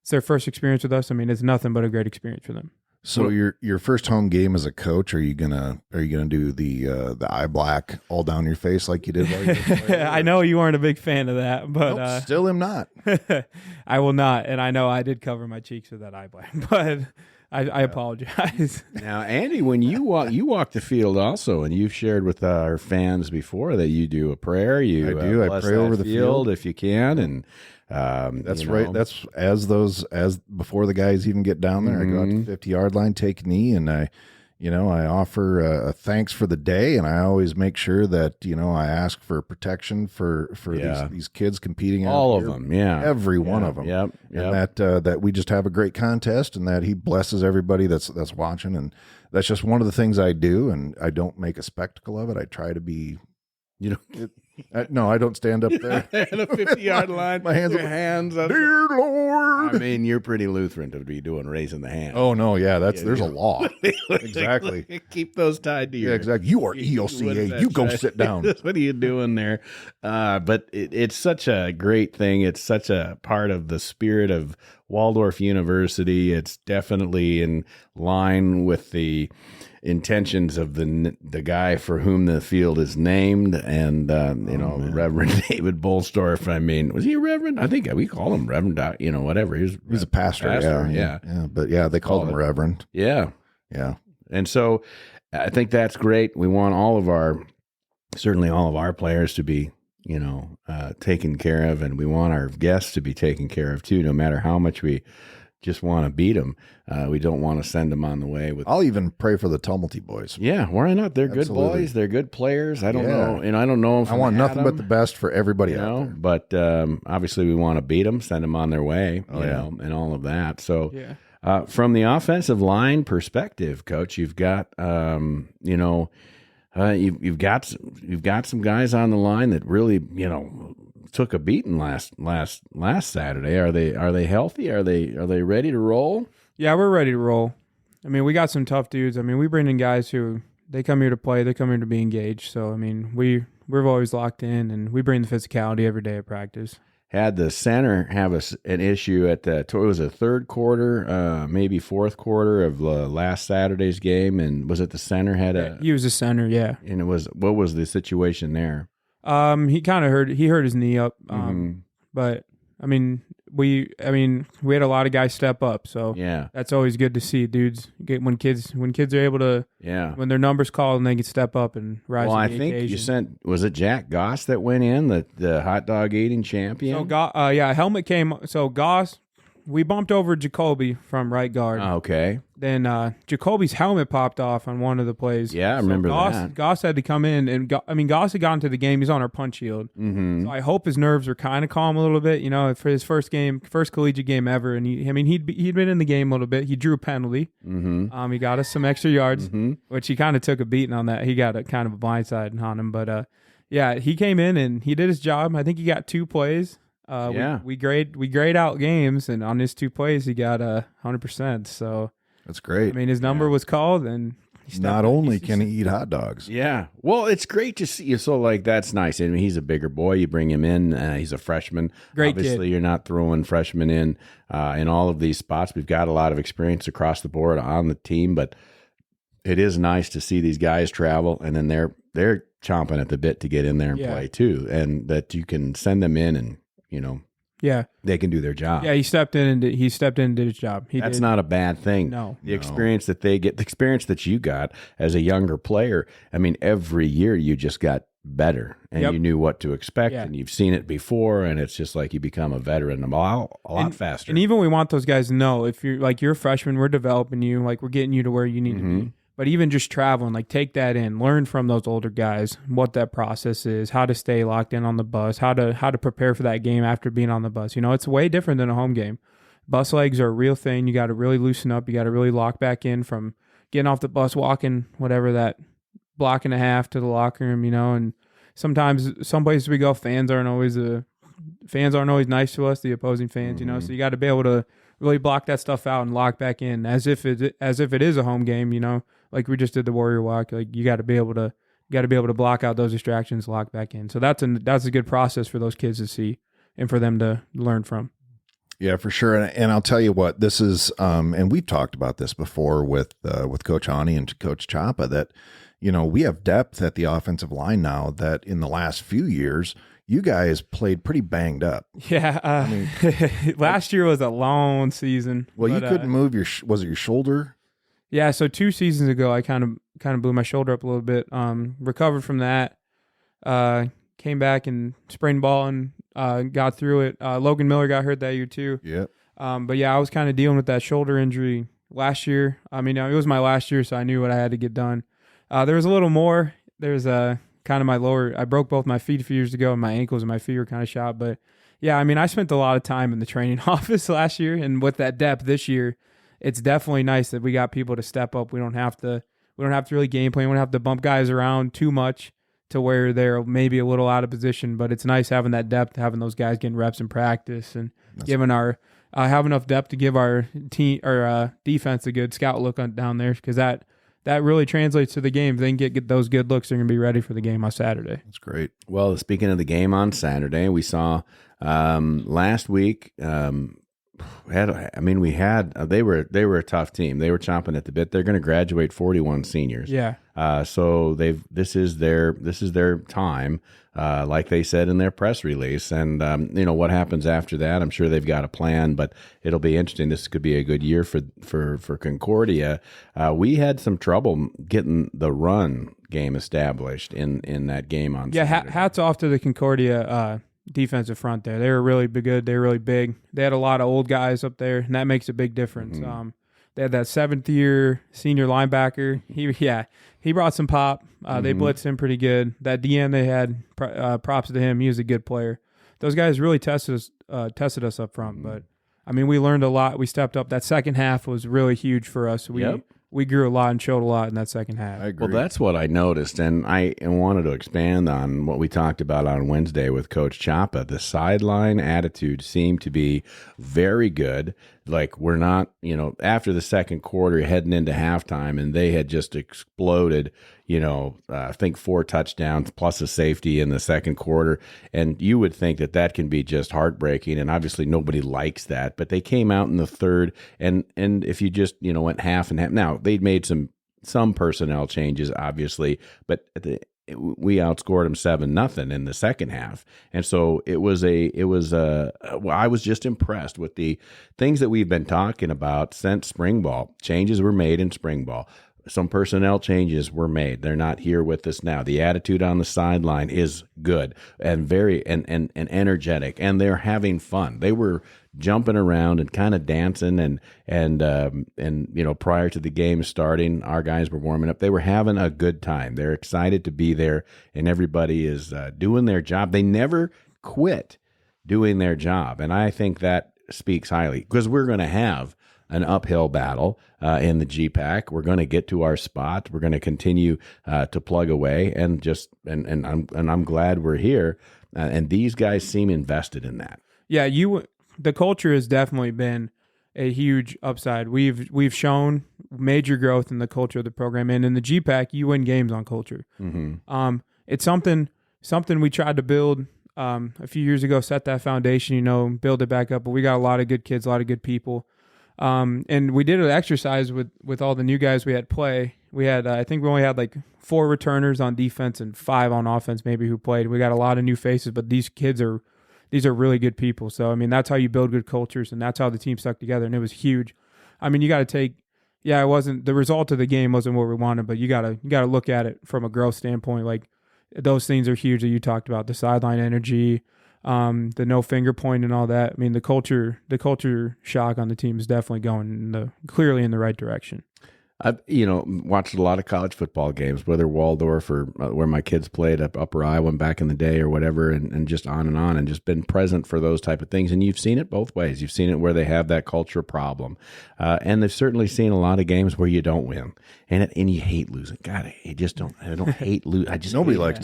it's their first experience with us. I mean, it's nothing but a great experience for them. So your first home game as a coach, are you gonna do the eye black all down your face like you did while you were playing? I know you weren't a big fan of that, but Nope, still am not. I will not. And I know I did cover my cheeks with that eye black, but I apologize. Now, Andy, when you walk the field also, and you've shared with our fans before that you do a prayer. I do. I bless pray that over the field if you can, and that's right. That's as before the guys even get down there. I go out to the 50-yard line, take a knee, and I offer a thanks for the day, and I always make sure that I ask for protection for these kids competing. All out of here. them, yeah, every one of them. Yep. And that we just have a great contest, and that he blesses everybody that's watching, and that's just one of the things I do, and I don't make a spectacle of it. I try to be. No, I don't stand up there. At a 50-yard line, my hands up. Dear Lord. I mean, you're pretty Lutheran to be doing raising the hand. Oh no, yeah, there's a law. Exactly. Keep those tied to your. Yeah, exactly. You are EOCA. You go sit down. What are you doing there? But it's such a great thing. It's such a part of the spirit of Waldorf University. It's definitely in line with the intentions of the guy for whom the field is named, and Reverend David Bolstorff. I mean, was he a reverend? I think we call him Reverend. Whatever. He's a pastor. Yeah. But they called him Reverend. Yeah. Yeah. And so I think that's great. We want certainly all of our players to be, taken care of, and we want our guests to be taken care of too, no matter how much we just want to beat them. We don't want to send them on the way with. I'll even pray for the Tumulty boys. Yeah, why not? They're Absolutely. good boys. They're good players. I don't know, and I don't know if I want nothing but the best for everybody out there. But obviously, we want to beat them, send them on their way, and all of that. So, from the offensive line perspective, Coach, you've got you've got some guys on the line that really took a beating last Saturday. Are they healthy? Are they ready to roll? Yeah, we're ready to roll. I mean, we got some tough dudes. I mean, we bring in guys who they come here to play. They come here to be engaged. So I mean, we're always locked in, and we bring the physicality every day at practice. Had the center have an issue at it was a third quarter, maybe fourth quarter of last Saturday's game, and was it the center had he was a center, yeah. And what was the situation there? He kind of hurt his knee up, but I mean we had a lot of guys step up, so yeah, that's always good to see dudes when kids are able to when their numbers called and they can step up and rise. Well, to I the think occasion. you sent, was it Jack Goss that went in, the hot dog eating champion? So helmet came. So Goss, we bumped over Jacoby from right guard. Okay. Then Jacoby's helmet popped off on one of the plays. Yeah, I remember that. Goss had to come in, and Goss had gotten to the game. He's on our punch shield. So I hope his nerves are kind of calm a little bit, for his first collegiate game ever. And he'd been in the game a little bit. He drew a penalty. He got us some extra yards, which he kind of took a beating on that. He got a kind of a blindside on him, but he came in and he did his job. I think he got 2 plays. We grade out games, and on his 2 plays he got 100%. So that's great. I mean, his number was called, and not only can he eat hot dogs. Yeah, well, it's great to see you. So that's nice. I mean, he's a bigger boy. You bring him in. He's a freshman. Great Obviously, kid. You're not throwing freshmen in all of these spots. We've got a lot of experience across the board on the team, but it is nice to see these guys travel, and then they're chomping at the bit to get in there and play too, and that you can send them in and. They can do their job. Yeah, he stepped in and did his job. That's not a bad thing. No. The experience that they get, the experience that you got as a younger player, I mean, every year you just got better, and you knew what to expect, and you've seen it before, and it's just like you become a veteran a lot faster. And even we want those guys to know, if you're a freshman, we're developing you, we're getting you to where you need to be. But even just traveling, take that in, learn from those older guys what that process is, how to stay locked in on the bus, how to prepare for that game after being on the bus. It's way different than a home game. Bus legs are a real thing. You got to really loosen up. You got to really lock back in from getting off the bus, walking whatever that block and a half to the locker room. And sometimes some places we go, fans aren't always nice to us, the opposing fans. So you got to be able to really block that stuff out and lock back in as if it is a home game. Like we just did the Warrior Walk. You got to be able to block out those distractions, lock back in. So that's a good process for those kids to see and for them to learn from. Yeah, for sure. And I'll tell you what, this is, and we've talked about this before with Coach Ani and Coach Chapa, that, we have depth at the offensive line now that in the last few years, you guys played pretty banged up. Yeah. Last year was a long season. Well, you couldn't move was it your shoulder? Yeah. So 2 seasons ago, I kind of blew my shoulder up a little bit. Recovered from that. Came back and sprained ball and got through it. Logan Miller got hurt that year too. Yeah. But yeah, I was kind of dealing with that shoulder injury last year. I mean, it was my last year, so I knew what I had to get done. There was a little more. There's kind of my lower. I broke both my feet a few years ago, and my ankles and my feet were kind of shot. But yeah, I mean, I spent a lot of time in the training office last year, and with that depth this year, it's definitely nice that we got people to step up. We don't have to really game plan. We don't have to bump guys around too much to where they're maybe a little out of position. But it's nice having that depth, having those guys getting reps in practice, and giving our have enough depth to give our team or defense a good scout look down there, because that really translates to the game. If they can get those good looks, they're going to be ready for the game on Saturday. That's great. Well, speaking of the game on Saturday, we saw last week. They were a tough team. They were chomping at the bit. They're going to graduate 41 seniors. Yeah. So this is their time, like they said in their press release. And what happens after that, I'm sure they've got a plan, but it'll be interesting. This could be a good year for Concordia. We had some trouble getting the run game established in that game on Saturday. Hats off to the Concordia defensive front there. They were really good. They were really big. They had a lot of old guys up there, and that makes a big difference. Mm-hmm. They had that 7th-year senior linebacker. He brought some pop. They blitzed him pretty good. That DN they had, props to him. He was a good player. Those guys really tested us up front. But I mean, we learned a lot. We stepped up. That second half was really huge for us. We grew a lot and showed a lot in that second half. I agree. Well, that's what I noticed, and I wanted to expand on what we talked about on Wednesday with Coach Chapa. The sideline attitude seemed to be very good. Like, we're not, after the second quarter, heading into halftime, and they had just exploded, I think 4 touchdowns plus a safety in the second quarter. And you would think that can be just heartbreaking, and obviously nobody likes that. But they came out in the third, and if you just, went half and half. Now, they'd made some personnel changes, obviously, but we outscored them 7-0 in the second half. And so I was just impressed with the things that we've been talking about since spring ball. Changes were made in spring ball. Some personnel changes were made. They're not here with us now. The attitude on the sideline is good and very and energetic, and they're having fun. They were jumping around and kind of dancing and prior to the game starting, our guys were warming up. They were having a good time. They're excited to be there, and everybody is doing their job. They never quit doing their job, and I think that speaks highly, because we're going to have an uphill battle in the GPAC. We're going to get to our spot. We're going to continue to plug away, and I'm glad we're here. And these guys seem invested in that. Yeah, the culture has definitely been a huge upside. We've shown major growth in the culture of the program, and in the GPAC, you win games on culture. Mm-hmm. It's something we tried to build a few years ago. Set that foundation, build it back up. But we got a lot of good kids, a lot of good people. And we did an exercise with all the new guys we had play. We had, I think we only had like 4 returners on defense and 5 on offense maybe who played. We got a lot of new faces, but these are really good people. So, I mean, that's how you build good cultures, and that's how the team stuck together, and it was huge. I mean, you got to it wasn't, the result of the game wasn't what we wanted, but you got to look at it from a growth standpoint. Like, those things are huge that you talked about, the sideline energy, the no finger point and all that. I mean, the culture shock on the team is definitely going clearly in the right direction. I've watched a lot of college football games, whether Waldorf or where my kids played up Upper Iowa back in the day or whatever, and just on, and just been present for those type of things. And you've seen it both ways. You've seen it where they have that culture problem, and they've certainly seen a lot of games where you don't win, and you hate losing. God, I don't hate lose. Nobody likes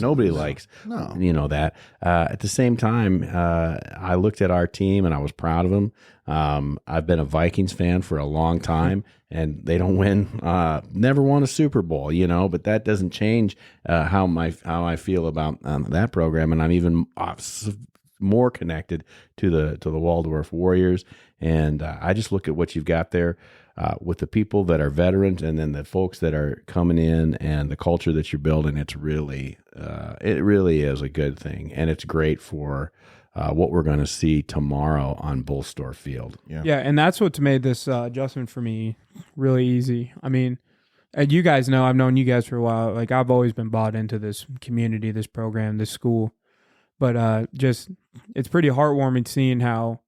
that. At the same time, I looked at our team and I was proud of them. I've been a Vikings fan for a long time, and they don't win, never won a Super Bowl, but that doesn't change how I feel about that program. And I'm even more connected to the Waldorf Warriors. And I just look at what you've got there with the people that are veterans, and then the folks that are coming in, and the culture that you're building. It's really, it really is a good thing, and it's great for what we're going to see tomorrow on Bolstorff Field. Yeah, and that's what's made this adjustment for me really easy. I mean, and you guys know, I've known you guys for a while. Like, I've always been bought into this community, this program, this school. But just, it's pretty heartwarming seeing how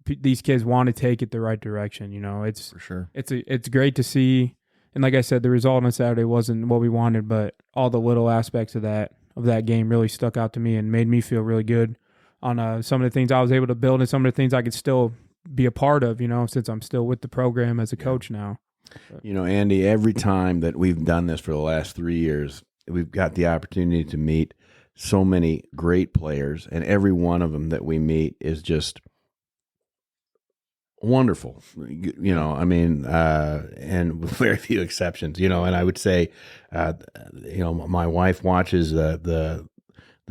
these kids want to take it the right direction. You know, it's For sure. it's great to see. And like I said, the result on Saturday wasn't what we wanted, but all the little aspects of that game really stuck out to me and made me feel really good on some of the things I was able to build and some of the things I could still be a part of, you know, since I'm still with the program as a coach now. You know, Andy, every time that we've done this for the last 3 years, we've got the opportunity to meet so many great players, and every one of them that we meet is just wonderful. You know, I mean, and with very few exceptions, you know, and I would say, you know, my wife watches the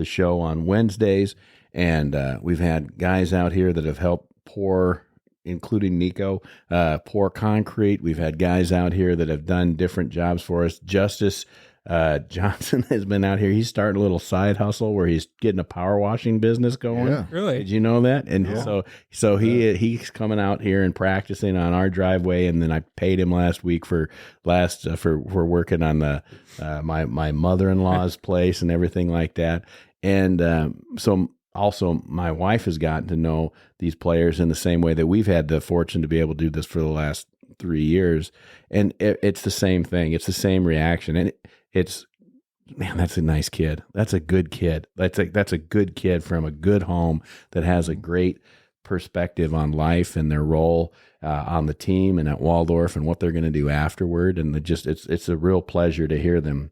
show on Wednesdays, and we've had guys out here that have helped pour, including Nico, pour concrete. We've had guys out here that have done different jobs for us. Justice Johnson has been out here. He's starting a little side hustle where he's getting a power washing business going. Yeah. Really? Did you know that? And so he's coming out here and practicing on our driveway. And then I paid him last week for working on the my mother-in-law's place and everything like that. And so also my wife has gotten to know these players in the same way that we've had the fortune to be able to do this for the last 3 years. And it's the same thing. It's the same reaction. And it's, man, that's a nice kid. That's a good kid. That's a good kid from a good home that has a great perspective on life and their role on the team and at Waldorf and what they're going to do afterward. And it's a real pleasure to hear them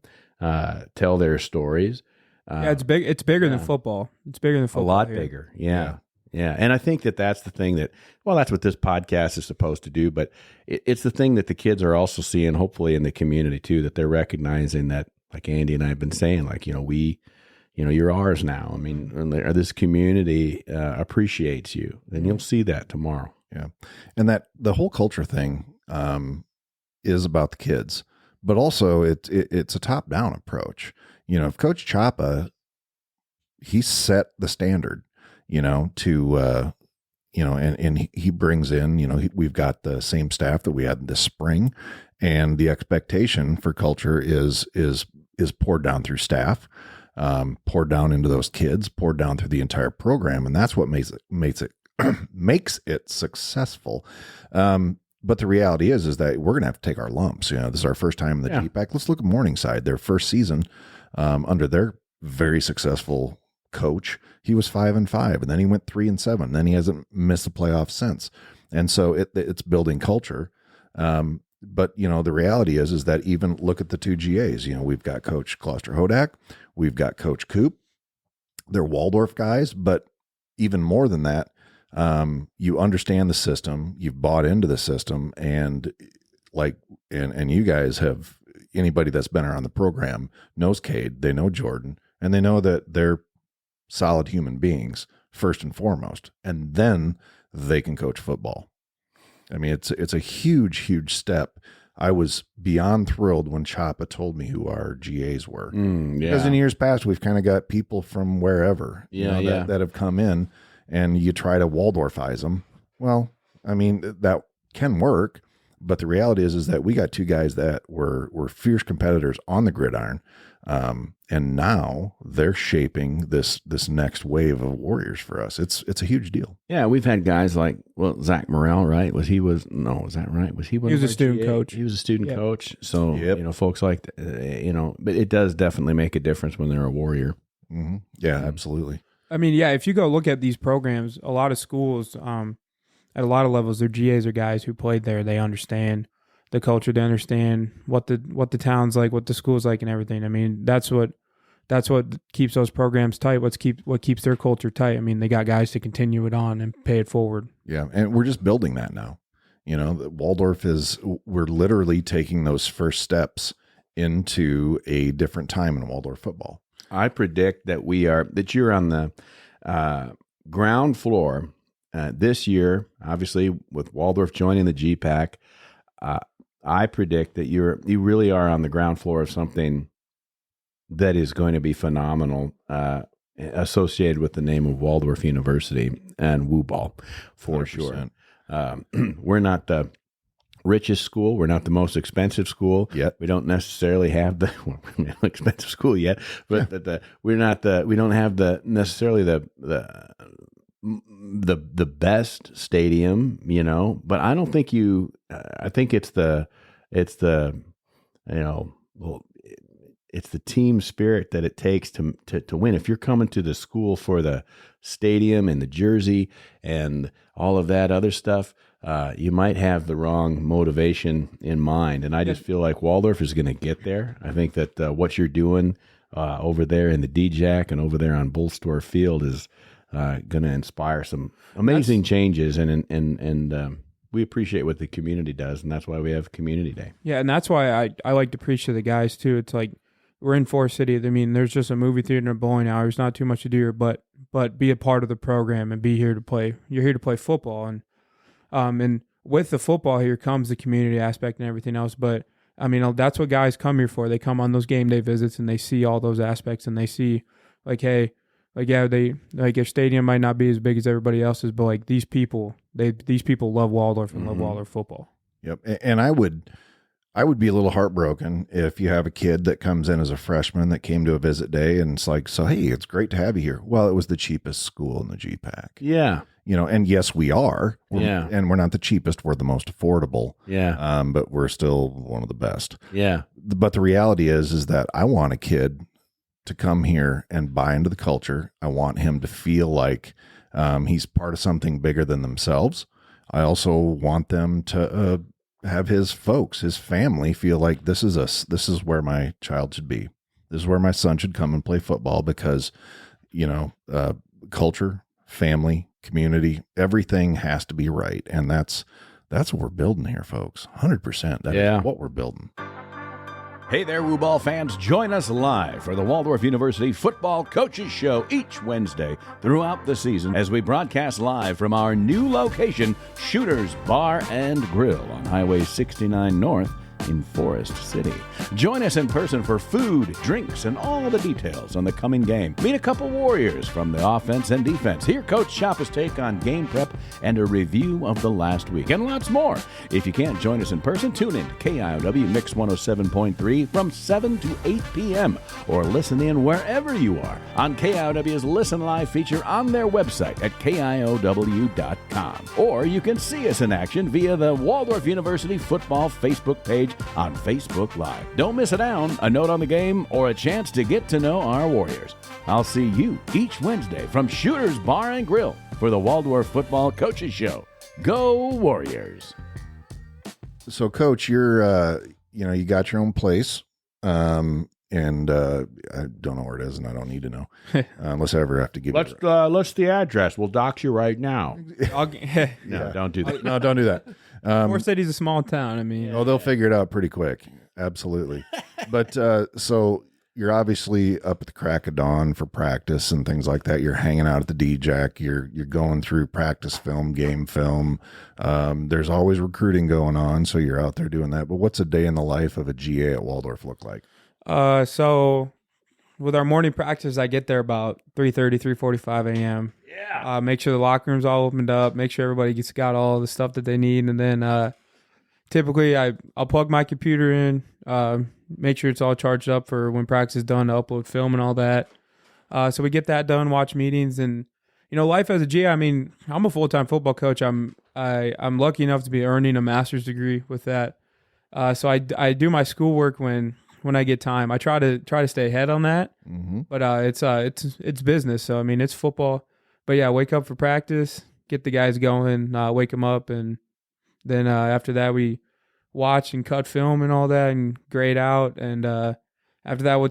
tell their stories. Yeah, it's big. It's bigger than football. It's bigger than football. A lot here. bigger. Yeah. And I think that's the thing that's what this podcast is supposed to do, but it's the thing that the kids are also seeing, hopefully in the community too, that they're recognizing that, like Andy and I have been saying, like, you know, you're ours now. I mean, this community appreciates you, and you'll see that tomorrow. Yeah. And that the whole culture thing is about the kids, but also it's a top down approach. You know, if Coach Chapa, he set the standard, you know, to, you know, and he brings in, you know, we've got the same staff that we had this spring, and the expectation for culture is poured down through staff, poured down into those kids, poured down through the entire program. And that's what makes it successful. But the reality is that we're going to have to take our lumps. You know, this is our first time in the GPAC. Let's look at Morningside, their first season, under their very successful coach. He was 5-5, and then he went 3-7. And then he hasn't missed the playoffs since. And so it's building culture. But you know, the reality is that even look at the two GAs. You know, we've got Coach Kloster-Hodak, we've got Coach Coop. They're Waldorf guys, but even more than that, you understand the system, you've bought into the system, and you guys have, anybody that's been around the program knows Kade, they know Jordan, and they know that they're solid human beings first and foremost, and then they can coach football. I mean, it's a huge step. I was beyond thrilled when Chapa told me who our GAs were. Because in years past, we've kind of got people from wherever that have come in, and you try to Waldorfize them. Well, I mean, that can work, but the reality is that we got two guys that were fierce competitors on the gridiron. And now they're shaping this next wave of warriors for us. It's a huge deal. Yeah, we've had guys like, Zach Morrell, right? Was that right? Was he? He was a student coach. He was a student coach. So you know, folks like you know, but it does definitely make a difference when they're a warrior. Mm-hmm. Yeah, absolutely. I mean, yeah, if you go look at these programs, a lot of schools, at a lot of levels, their GAs are guys who played there. They understand the culture, they understand what the town's like, what the school's like, and everything. I mean, that's what keeps those programs tight. What keeps their culture tight. I mean, they got guys to continue it on and pay it forward. Yeah, and we're just building that now. You know, Waldorf we're literally taking those first steps into a different time in Waldorf football. I predict that you're on the ground floor this year, obviously with Waldorf joining the GPAC, I predict that you really are on the ground floor of something that is going to be phenomenal, associated with the name of Waldorf University and Woo Ball, for 100%. Sure. We're not the richest school. We're not the most expensive school yet. We don't necessarily have the expensive school yet, but we don't have necessarily the best stadium, but I don't think I think it's the it's the team spirit that it takes to win. If you're coming to the school for the stadium and the jersey and all of that other stuff, you might have the wrong motivation in mind. And I just feel like Waldorf is going to get there. I think that what you're doing over there in the DJAC and over there on Bolstorff Field is going to inspire some amazing changes. And we appreciate what the community does, and that's why we have Community Day. Yeah, and that's why I like to preach to the guys too. It's like, we're in Forest City. I mean, there's just a movie theater and a bowling alley. There's not too much to do here, but be a part of the program and be here to play. You're here to play football, and with the football here comes the community aspect and everything else. But I mean, that's what guys come here for. They come on those game day visits and they see all those aspects and they see like, hey, like your stadium might not be as big as everybody else's, but like these people love Waldorf and love Waldorf football. Yep, and I would be a little heartbroken if you have a kid that comes in as a freshman that came to a visit day and it's like, so, hey, it's great to have you here. Well, it was the cheapest school in the GPAC. Yeah. And yes, we are. Yeah. And we're not the cheapest. We're the most affordable. Yeah. But we're still one of the best. Yeah. But the reality is that I want a kid to come here and buy into the culture. I want him to feel like he's part of something bigger than themselves. I also want them to have his folks, his family feel like this is where my child should be. This is where my son should come and play football because, culture, family, community, everything has to be right. And that's what we're building here, folks. 100%. That is what we're building. Hey there, Woo Ball fans. Join us live for the Waldorf University Football Coaches Show each Wednesday throughout the season as we broadcast live from our new location, Shooters Bar and Grill on Highway 69 North in Forest City. Join us in person for food, drinks, and all the details on the coming game. Meet a couple Warriors from the offense and defense. Hear Coach Chappa's take on game prep and a review of the last week, and lots more. If you can't join us in person, tune in to KIOW Mix 107.3 from 7 to 8 p.m. or listen in wherever you are on KIOW's Listen Live feature on their website at KIOW.com. Or you can see us in action via the Waldorf University Football Facebook page on Facebook Live. Don't miss it out, a note on the game, or a chance to get to know our Warriors. I'll see you each Wednesday from Shooters Bar and Grill for the Waldorf Football Coaches Show. Go Warriors! So, Coach, you're you got your own place, and I don't know where it is, and I don't need to know unless I ever have to give. Let's the address. We'll dox you right now. No, don't do that. No, don't do that. Forest City's a small town. I mean, they'll figure it out pretty quick. Absolutely. But so you're obviously up at the crack of dawn for practice and things like that. You're hanging out at the DJAC. You're going through practice film, game film. There's always recruiting going on, so you're out there doing that. But what's a day in the life of a GA at Waldorf look like? So with our morning practice, I get there about 3:30, 3:45 a.m. Yeah. Make sure the locker room's all opened up. Make sure everybody got all the stuff that they need, and then typically I'll plug my computer in. Make sure it's all charged up for when practice is done to upload film and all that. So we get that done, watch meetings, and life as a GA. I mean, I'm a full-time football coach. I'm lucky enough to be earning a master's degree with that. So I do my schoolwork when I get time. I try to stay ahead on that. Mm-hmm. But it's business. So I mean, it's football. But yeah, wake up for practice, get the guys going, wake them up, and then after that we watch and cut film and all that and grade out. And after that, we'll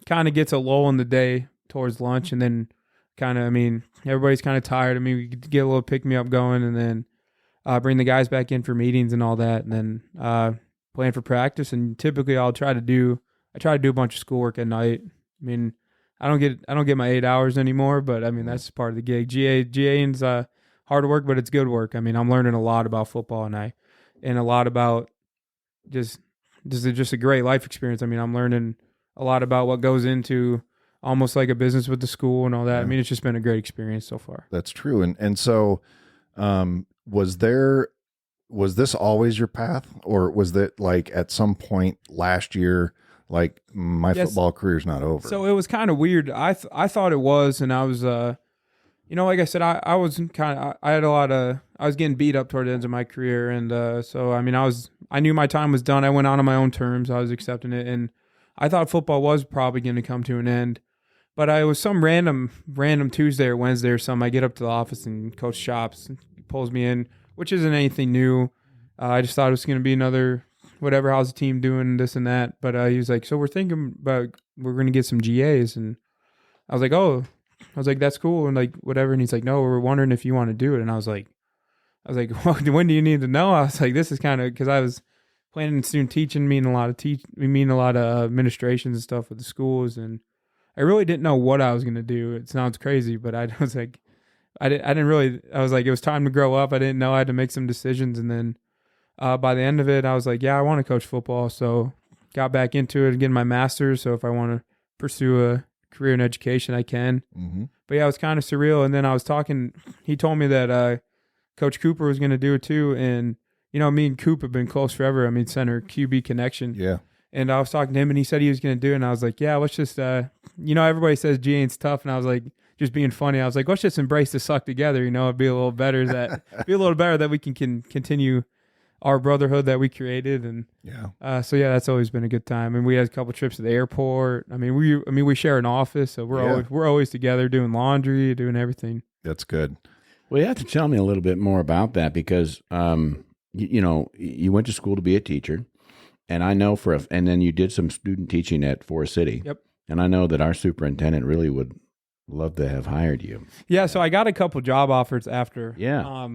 kind of gets a lull in the day towards lunch, and then everybody's kind of tired. I mean, we get a little pick me up going, and then bring the guys back in for meetings and all that, and then plan for practice. And typically I try to do a bunch of schoolwork at night. I mean, I don't get my 8 hours anymore, but I mean that's part of the gig. GAing's hard work, but it's good work. I mean, I'm learning a lot about football and a lot about just just a great life experience. I mean, I'm learning a lot about what goes into almost like a business with the school and all that. I mean, it's just been a great experience so far. That's true. And so was this always your path, or was that like at some point last year, like my football career's not over? So it was kind of weird. I thought it was, and I was, like I said, I was I had I was getting beat up toward the ends of my career. And so, I mean, I knew my time was done. I went on my own terms. I was accepting it. And I thought football was probably going to come to an end. But I was some random Tuesday or Wednesday or something. I get up to the office and Coach Shops pulls me in, which isn't anything new. I just thought it was going to be another whatever. How's the team doing? This and that. But he was like, so we're thinking about we're going to get some GAs, and I was like, oh, that's cool, and like whatever. And he's like, no, we're wondering if you want to do it. And I was like, well, when do you need to know? I was like, this is kind of because I was planning student teaching, meaning a lot of administrations and stuff with the schools, and I really didn't know what I was going to do. It sounds crazy, but I was like, I was like, it was time to grow up. I didn't know I had to make some decisions. And then by the end of it, I was like, yeah, I want to coach football. So got back into it and getting my master's. So if I want to pursue a career in education, I can. Mm-hmm. But yeah, it was kind of surreal. And then I was talking, he told me that Coach Cooper was going to do it too. And, me and Coop have been close forever. I mean, center QB connection. Yeah. And I was talking to him, and he said he was going to do it. And I was like, yeah, let's just, everybody says GAing's tough. And I was like, just being funny, I was like, let's just embrace the suck together. It'd be a little better that we can continue our brotherhood that we created. And so that's always been a good time. And we had a couple trips to the airport. I mean, we share an office, so we're always together doing laundry, doing everything. That's good. Well, you have to tell me a little bit more about that because, you went to school to be a teacher. And I know and then you did some student teaching at Forest City. Yep. And I know that our superintendent really would love to have hired you. Yeah. So I got a couple job offers after. Yeah.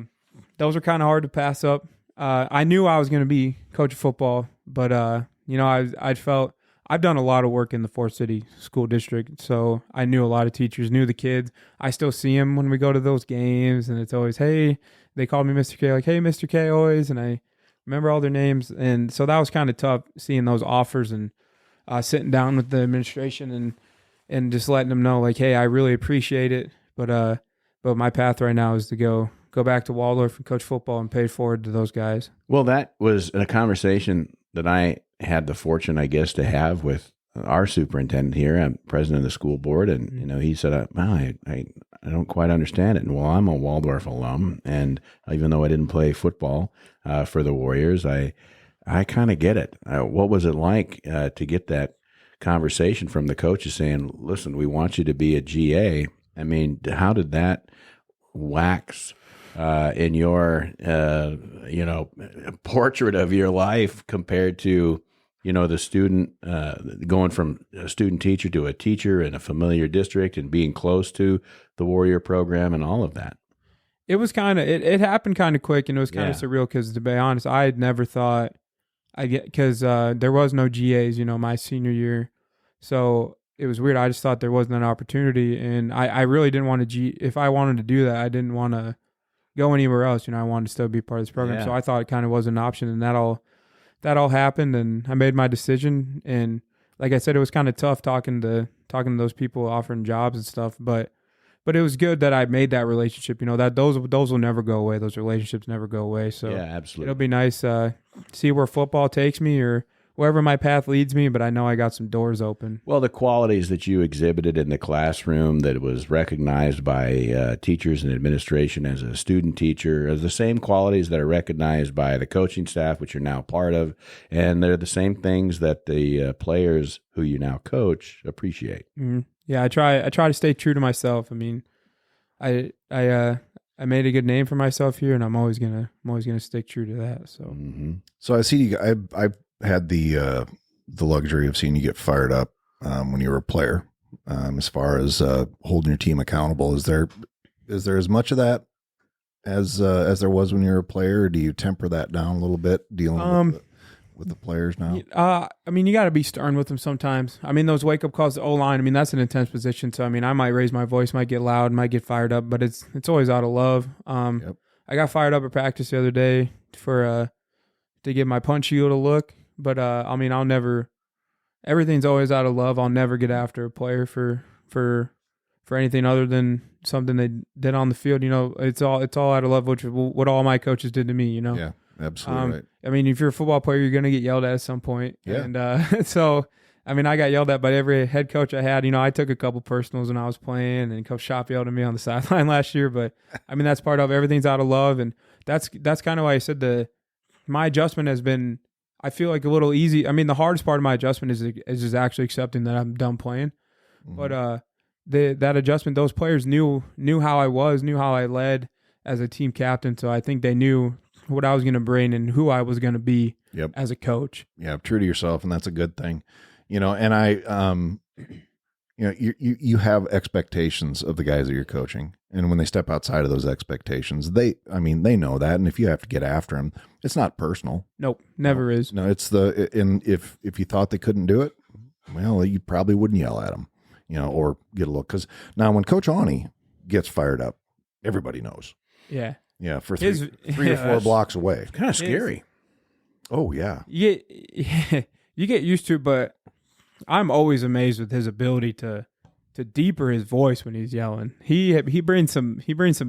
Those were kind of hard to pass up. I knew I was going to be coach of football, but I felt I've done a lot of work in the Forest City School District, so I knew a lot of teachers, knew the kids. I still see them when we go to those games, and it's always, hey, they called me Mr. K, like, hey, Mr. K, always, and I remember all their names. And so that was kind of tough seeing those offers and sitting down with the administration and just letting them know, like, hey, I really appreciate it, but my path right now is to go back to Waldorf and coach football and pay forward to those guys. Well, that was a conversation that I had the fortune, I guess, to have with our superintendent here. I'm president of the school board, and he said, I don't quite understand it. And well, I'm a Waldorf alum, and even though I didn't play football for the Warriors, I kind of get it. What was it like to get that conversation from the coaches saying, listen, we want you to be a GA? I mean, how did that wax in your portrait of your life compared to the student going from a student teacher to a teacher in a familiar district and being close to the Warrior program and all of that? It was it happened kind of quick, and it was kind of surreal because, to be honest, I had never thought because there was no GAs my senior year, so it was weird. I just thought there wasn't an opportunity, and I really didn't want to if I wanted to do that, I didn't want to go anywhere else. I wanted to still be part of this program, so I thought it kind of was an option, and that all happened, and I made my decision. And like I said, it was kind of tough talking to those people offering jobs and stuff, but it was good that I made that relationship. That those will never go away. Those relationships never go away. So yeah, absolutely, it'll be nice see where football takes me or wherever my path leads me, but I know I got some doors open. Well, the qualities that you exhibited in the classroom that was recognized by teachers and administration as a student teacher are the same qualities that are recognized by the coaching staff, which you're now part of, and they're the same things that the players who you now coach appreciate. Mm-hmm. Yeah, I try to stay true to myself. I mean, I made a good name for myself here, and I'm always gonna stick true to that. So, So I see I've had the luxury of seeing you get fired up when you were a player. As far as holding your team accountable, is there as much of that as there was when you were a player, or do you temper that down a little bit dealing with the players now? I mean, you got to be stern with them sometimes. I mean, those wake up calls to O-line, I mean, that's an intense position. So, I mean, I might raise my voice, might get loud, might get fired up, but it's always out of love. Yep. I got fired up at practice the other day for to give my punch shield a look, but I mean, everything's always out of love. I'll never get after a player for anything other than something they did on the field. You know, it's all out of love, which is what all my coaches did to me. You know. Yeah, absolutely right. I mean, if you're a football player, you're going to get yelled at some point. Yeah. And so, I mean, I got yelled at by every head coach I had. You know, I took a couple personals when I was playing, and Coach Shop yelled at me on the sideline last year. But, I mean, that's part of everything's out of love. And that's kind of why I said my adjustment has been, I feel like, a little easy. I mean, the hardest part of my adjustment is just actually accepting that I'm done playing. Mhm. But that adjustment, those players knew how I was, knew how I led as a team captain. So I think they knew what I was going to bring and who I was going to be as a coach. Yeah, true to yourself, and that's a good thing. You know, and I, you know, you have expectations of the guys that you're coaching, and when they step outside of those expectations, they know that, and if you have to get after them, it's not personal. Nope, never is. No, it's if you thought they couldn't do it, well, you probably wouldn't yell at them, you know, or get a look. Because now when Coach Ani gets fired up, everybody knows. Yeah. Yeah, for three or four blocks away. Kind of scary. Oh yeah. You get used to it, but I'm always amazed with his ability to deeper his voice when he's yelling. He brings some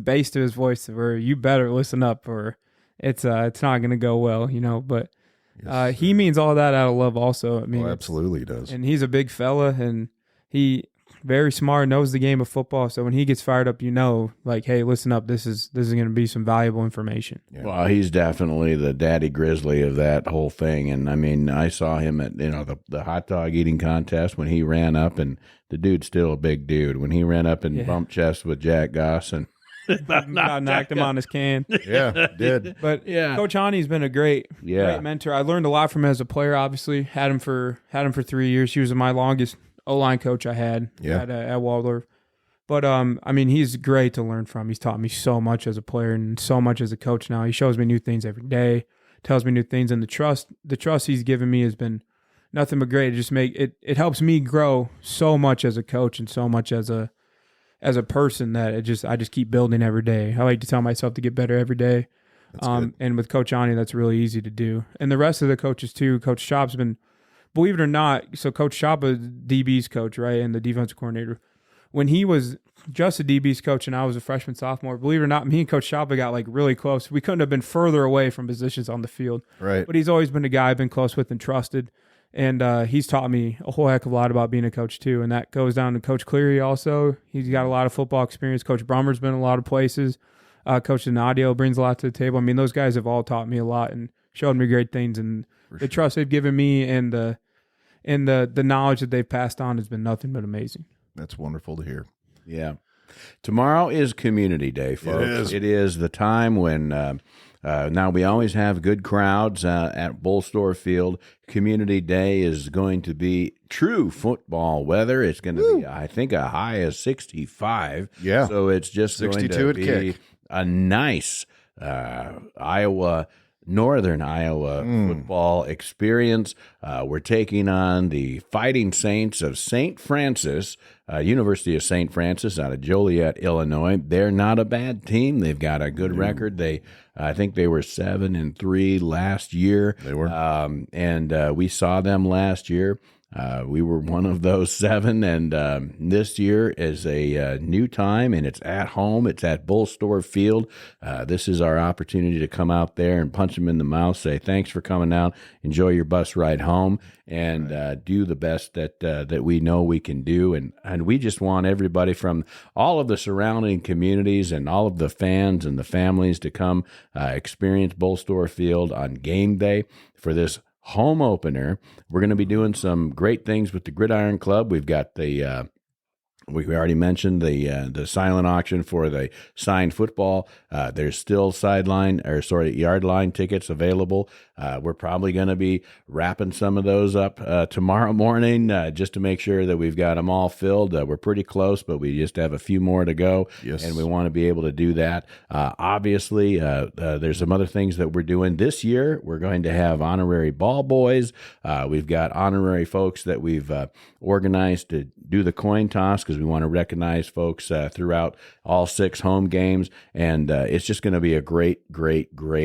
bass to his voice where you better listen up or it's not going to go well, you know. But Yes, he means all that out of love also. I mean, absolutely he does. and he's a big fella, and he very smart, knows the game of football. So when he gets fired up, you know, like, hey, listen up. This is going to be some valuable information. Yeah. Well, he's definitely the daddy grizzly of that whole thing. And I mean, I saw him at, you know, the hot dog eating contest when he ran up, and the dude's still a big dude. When he ran up and bumped chest with Jack Goss and About knocked him on his can. Yeah, did. But Yeah. Coach Ani's been a great mentor. I learned a lot from him as a player. Obviously, had him for 3 years. He was my longest O-line coach I had at Waldorf. But I mean, he's great to learn from. He's taught me so much as a player and so much as a coach now. He shows me new things every day, tells me new things, and the trust he's given me has been nothing but great. It just it helps me grow so much as a coach and so much as a person that I just keep building every day. I like to tell myself to get better every day. And with Coach Ani, that's really easy to do. And the rest of the coaches too. Coach Shop's been, believe it or not, so Coach Shop is DB's coach, right, and the defensive coordinator. When he was just a DB's coach and I was a freshman, sophomore, believe it or not, me and Coach Shop got like really close. We couldn't have been further away from positions on the field. Right. But he's always been a guy I've been close with and trusted. And he's taught me a whole heck of a lot about being a coach too. And that goes down to Coach Cleary also. He's got a lot of football experience. Coach Brummer's been in a lot of places. Coach Donadio brings a lot to the table. I mean, those guys have all taught me a lot and showed me great things. And the trust they've given me and the knowledge that they've passed on has been nothing but amazing. That's wonderful to hear. Yeah. Tomorrow is Community Day, folks. It is the time when now we always have good crowds at Bolstorff Field. Community Day is going to be true football weather. It's going to be, I think, a high of 65. Yeah. So it's just 62 going at to be kick. a nice Northern Iowa football experience. We're taking on the Fighting Saints of St. Francis, University of St. Francis out of Joliet, Illinois. They're not a bad team. They've got a good record. I think they were 7-3 last year. They were. And we saw them last year. We were one of those 7, and this year is a new time, and it's at home. It's at Bolstorff Field. This is our opportunity to come out there and punch them in the mouth, say thanks for coming out, enjoy your bus ride home, and do the best that we know we can do. And we just want everybody from all of the surrounding communities and all of the fans and the families to come experience Bolstorff Field on game day for this home opener. We're going to be doing some great things with the Gridiron Club. We've got the We already mentioned the silent auction for the signed football. There's still yard line tickets available. We're probably going to be wrapping some of those up tomorrow morning just to make sure that we've got them all filled. We're pretty close, but we just have a few more to go, Yes. and we want to be able to do that. Obviously, there's some other things that we're doing this year. We're going to have honorary ball boys. We've got honorary folks that we've organized to do the coin toss because we want to recognize folks throughout all 6 home games, and it's just going to be a great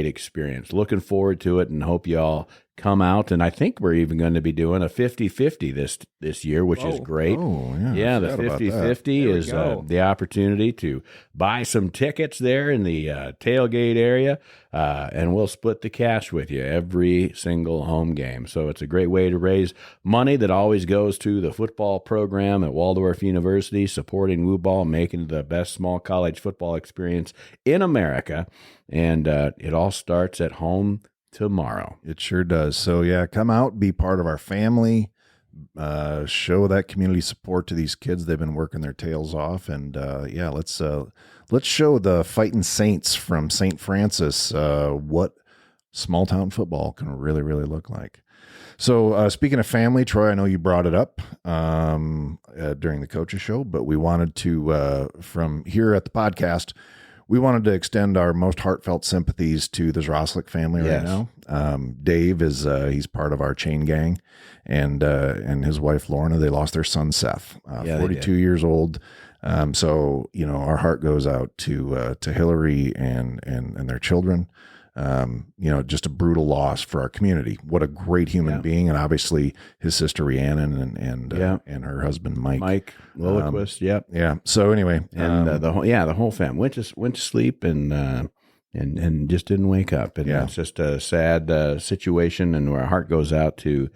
experience. Looking forward to it, and hope you all come out. And I think we're even going to be doing a 50-50 this year, which is great. Oh, yeah. Yeah, the 50-50 is the opportunity to buy some tickets there in the tailgate area, and we'll split the cash with you every single home game. So it's a great way to raise money that always goes to the football program at Waldorf University, supporting Woo Ball, making it the best small college football experience in America. And it all starts at home tomorrow. It sure does. So yeah, come out, be part of our family, show that community support to these kids. They've been working their tails off, and yeah, let's show the fighting Saints from St. Francis what small town football can really look like. So speaking of family, Troy, I know you brought it up during the coaches show, but we wanted to from here at the podcast, we wanted to extend our most heartfelt sympathies to the Zroslik family right now. Dave is he's part of our chain gang, and his wife Lorna. They lost their son Seth, 42 years old. So our heart goes out to Hillary and their children. Just a brutal loss for our community. What a great human being, and obviously his sister Rhiannon and her husband Mike Lilliquist. Yeah. So anyway, and the whole family went to sleep and just didn't wake up. And it's just a sad situation, and our heart goes out to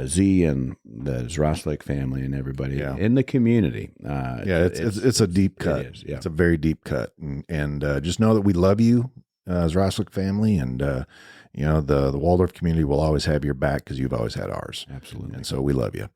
Z and the Zroslik family and everybody in the community. It's a deep cut. It is, yeah. It's a very deep cut, and just know that we love you, Zroslik family, and the Waldorf community will always have your back because you've always had ours. Absolutely. And so we love you.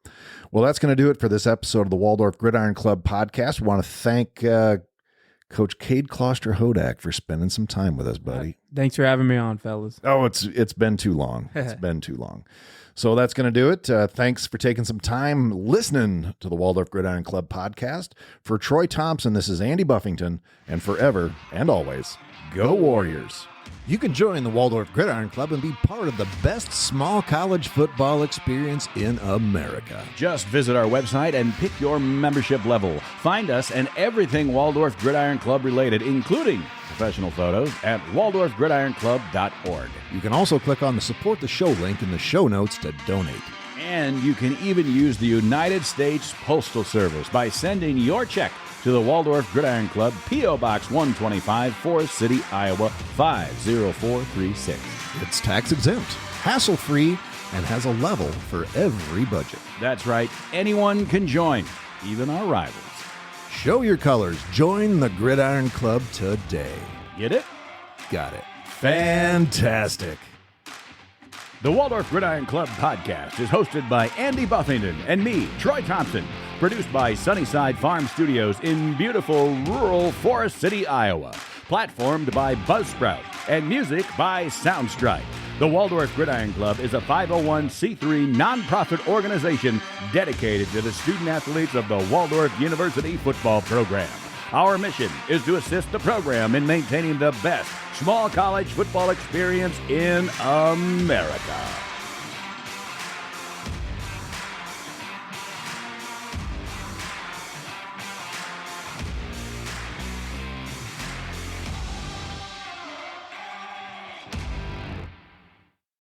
Well, that's going to do it for this episode of the Waldorf Gridiron Club podcast. We want to thank Coach Kade Kloster-Hodak for spending some time with us, buddy. Thanks for having me on, fellas. Oh, it's been too long. It's been too long. So that's going to do it. Thanks for taking some time listening to the Waldorf Gridiron Club podcast. For Troy Thompson, this is Andy Buffington, and forever and always, go Warriors. You can join the Waldorf Gridiron Club and be part of the best small college football experience in America. Just visit our website and pick your membership level. Find us and everything Waldorf Gridiron Club related, including professional photos, at waldorfgridironclub.org. You can also click on the Support the Show link in the show notes to donate. And you can even use the United States Postal Service by sending your check to the Waldorf Gridiron Club, P.O. Box 125, Forest City, Iowa, 50436. It's tax exempt, hassle-free, and has a level for every budget. That's right. Anyone can join, even our rivals. Show your colors. Join the Gridiron Club today. Get it? Got it. Fantastic. The Waldorf Gridiron Club podcast is hosted by Andy Buffington and me, Troy Thompson. Produced by Sunnyside Farm Studios in beautiful rural Forest City, Iowa. Platformed by Buzzsprout and music by Soundstrike. The Waldorf Gridiron Club is a 501c3 nonprofit organization dedicated to the student athletes of the Waldorf University football program. Our mission is to assist the program in maintaining the best small college football experience in America.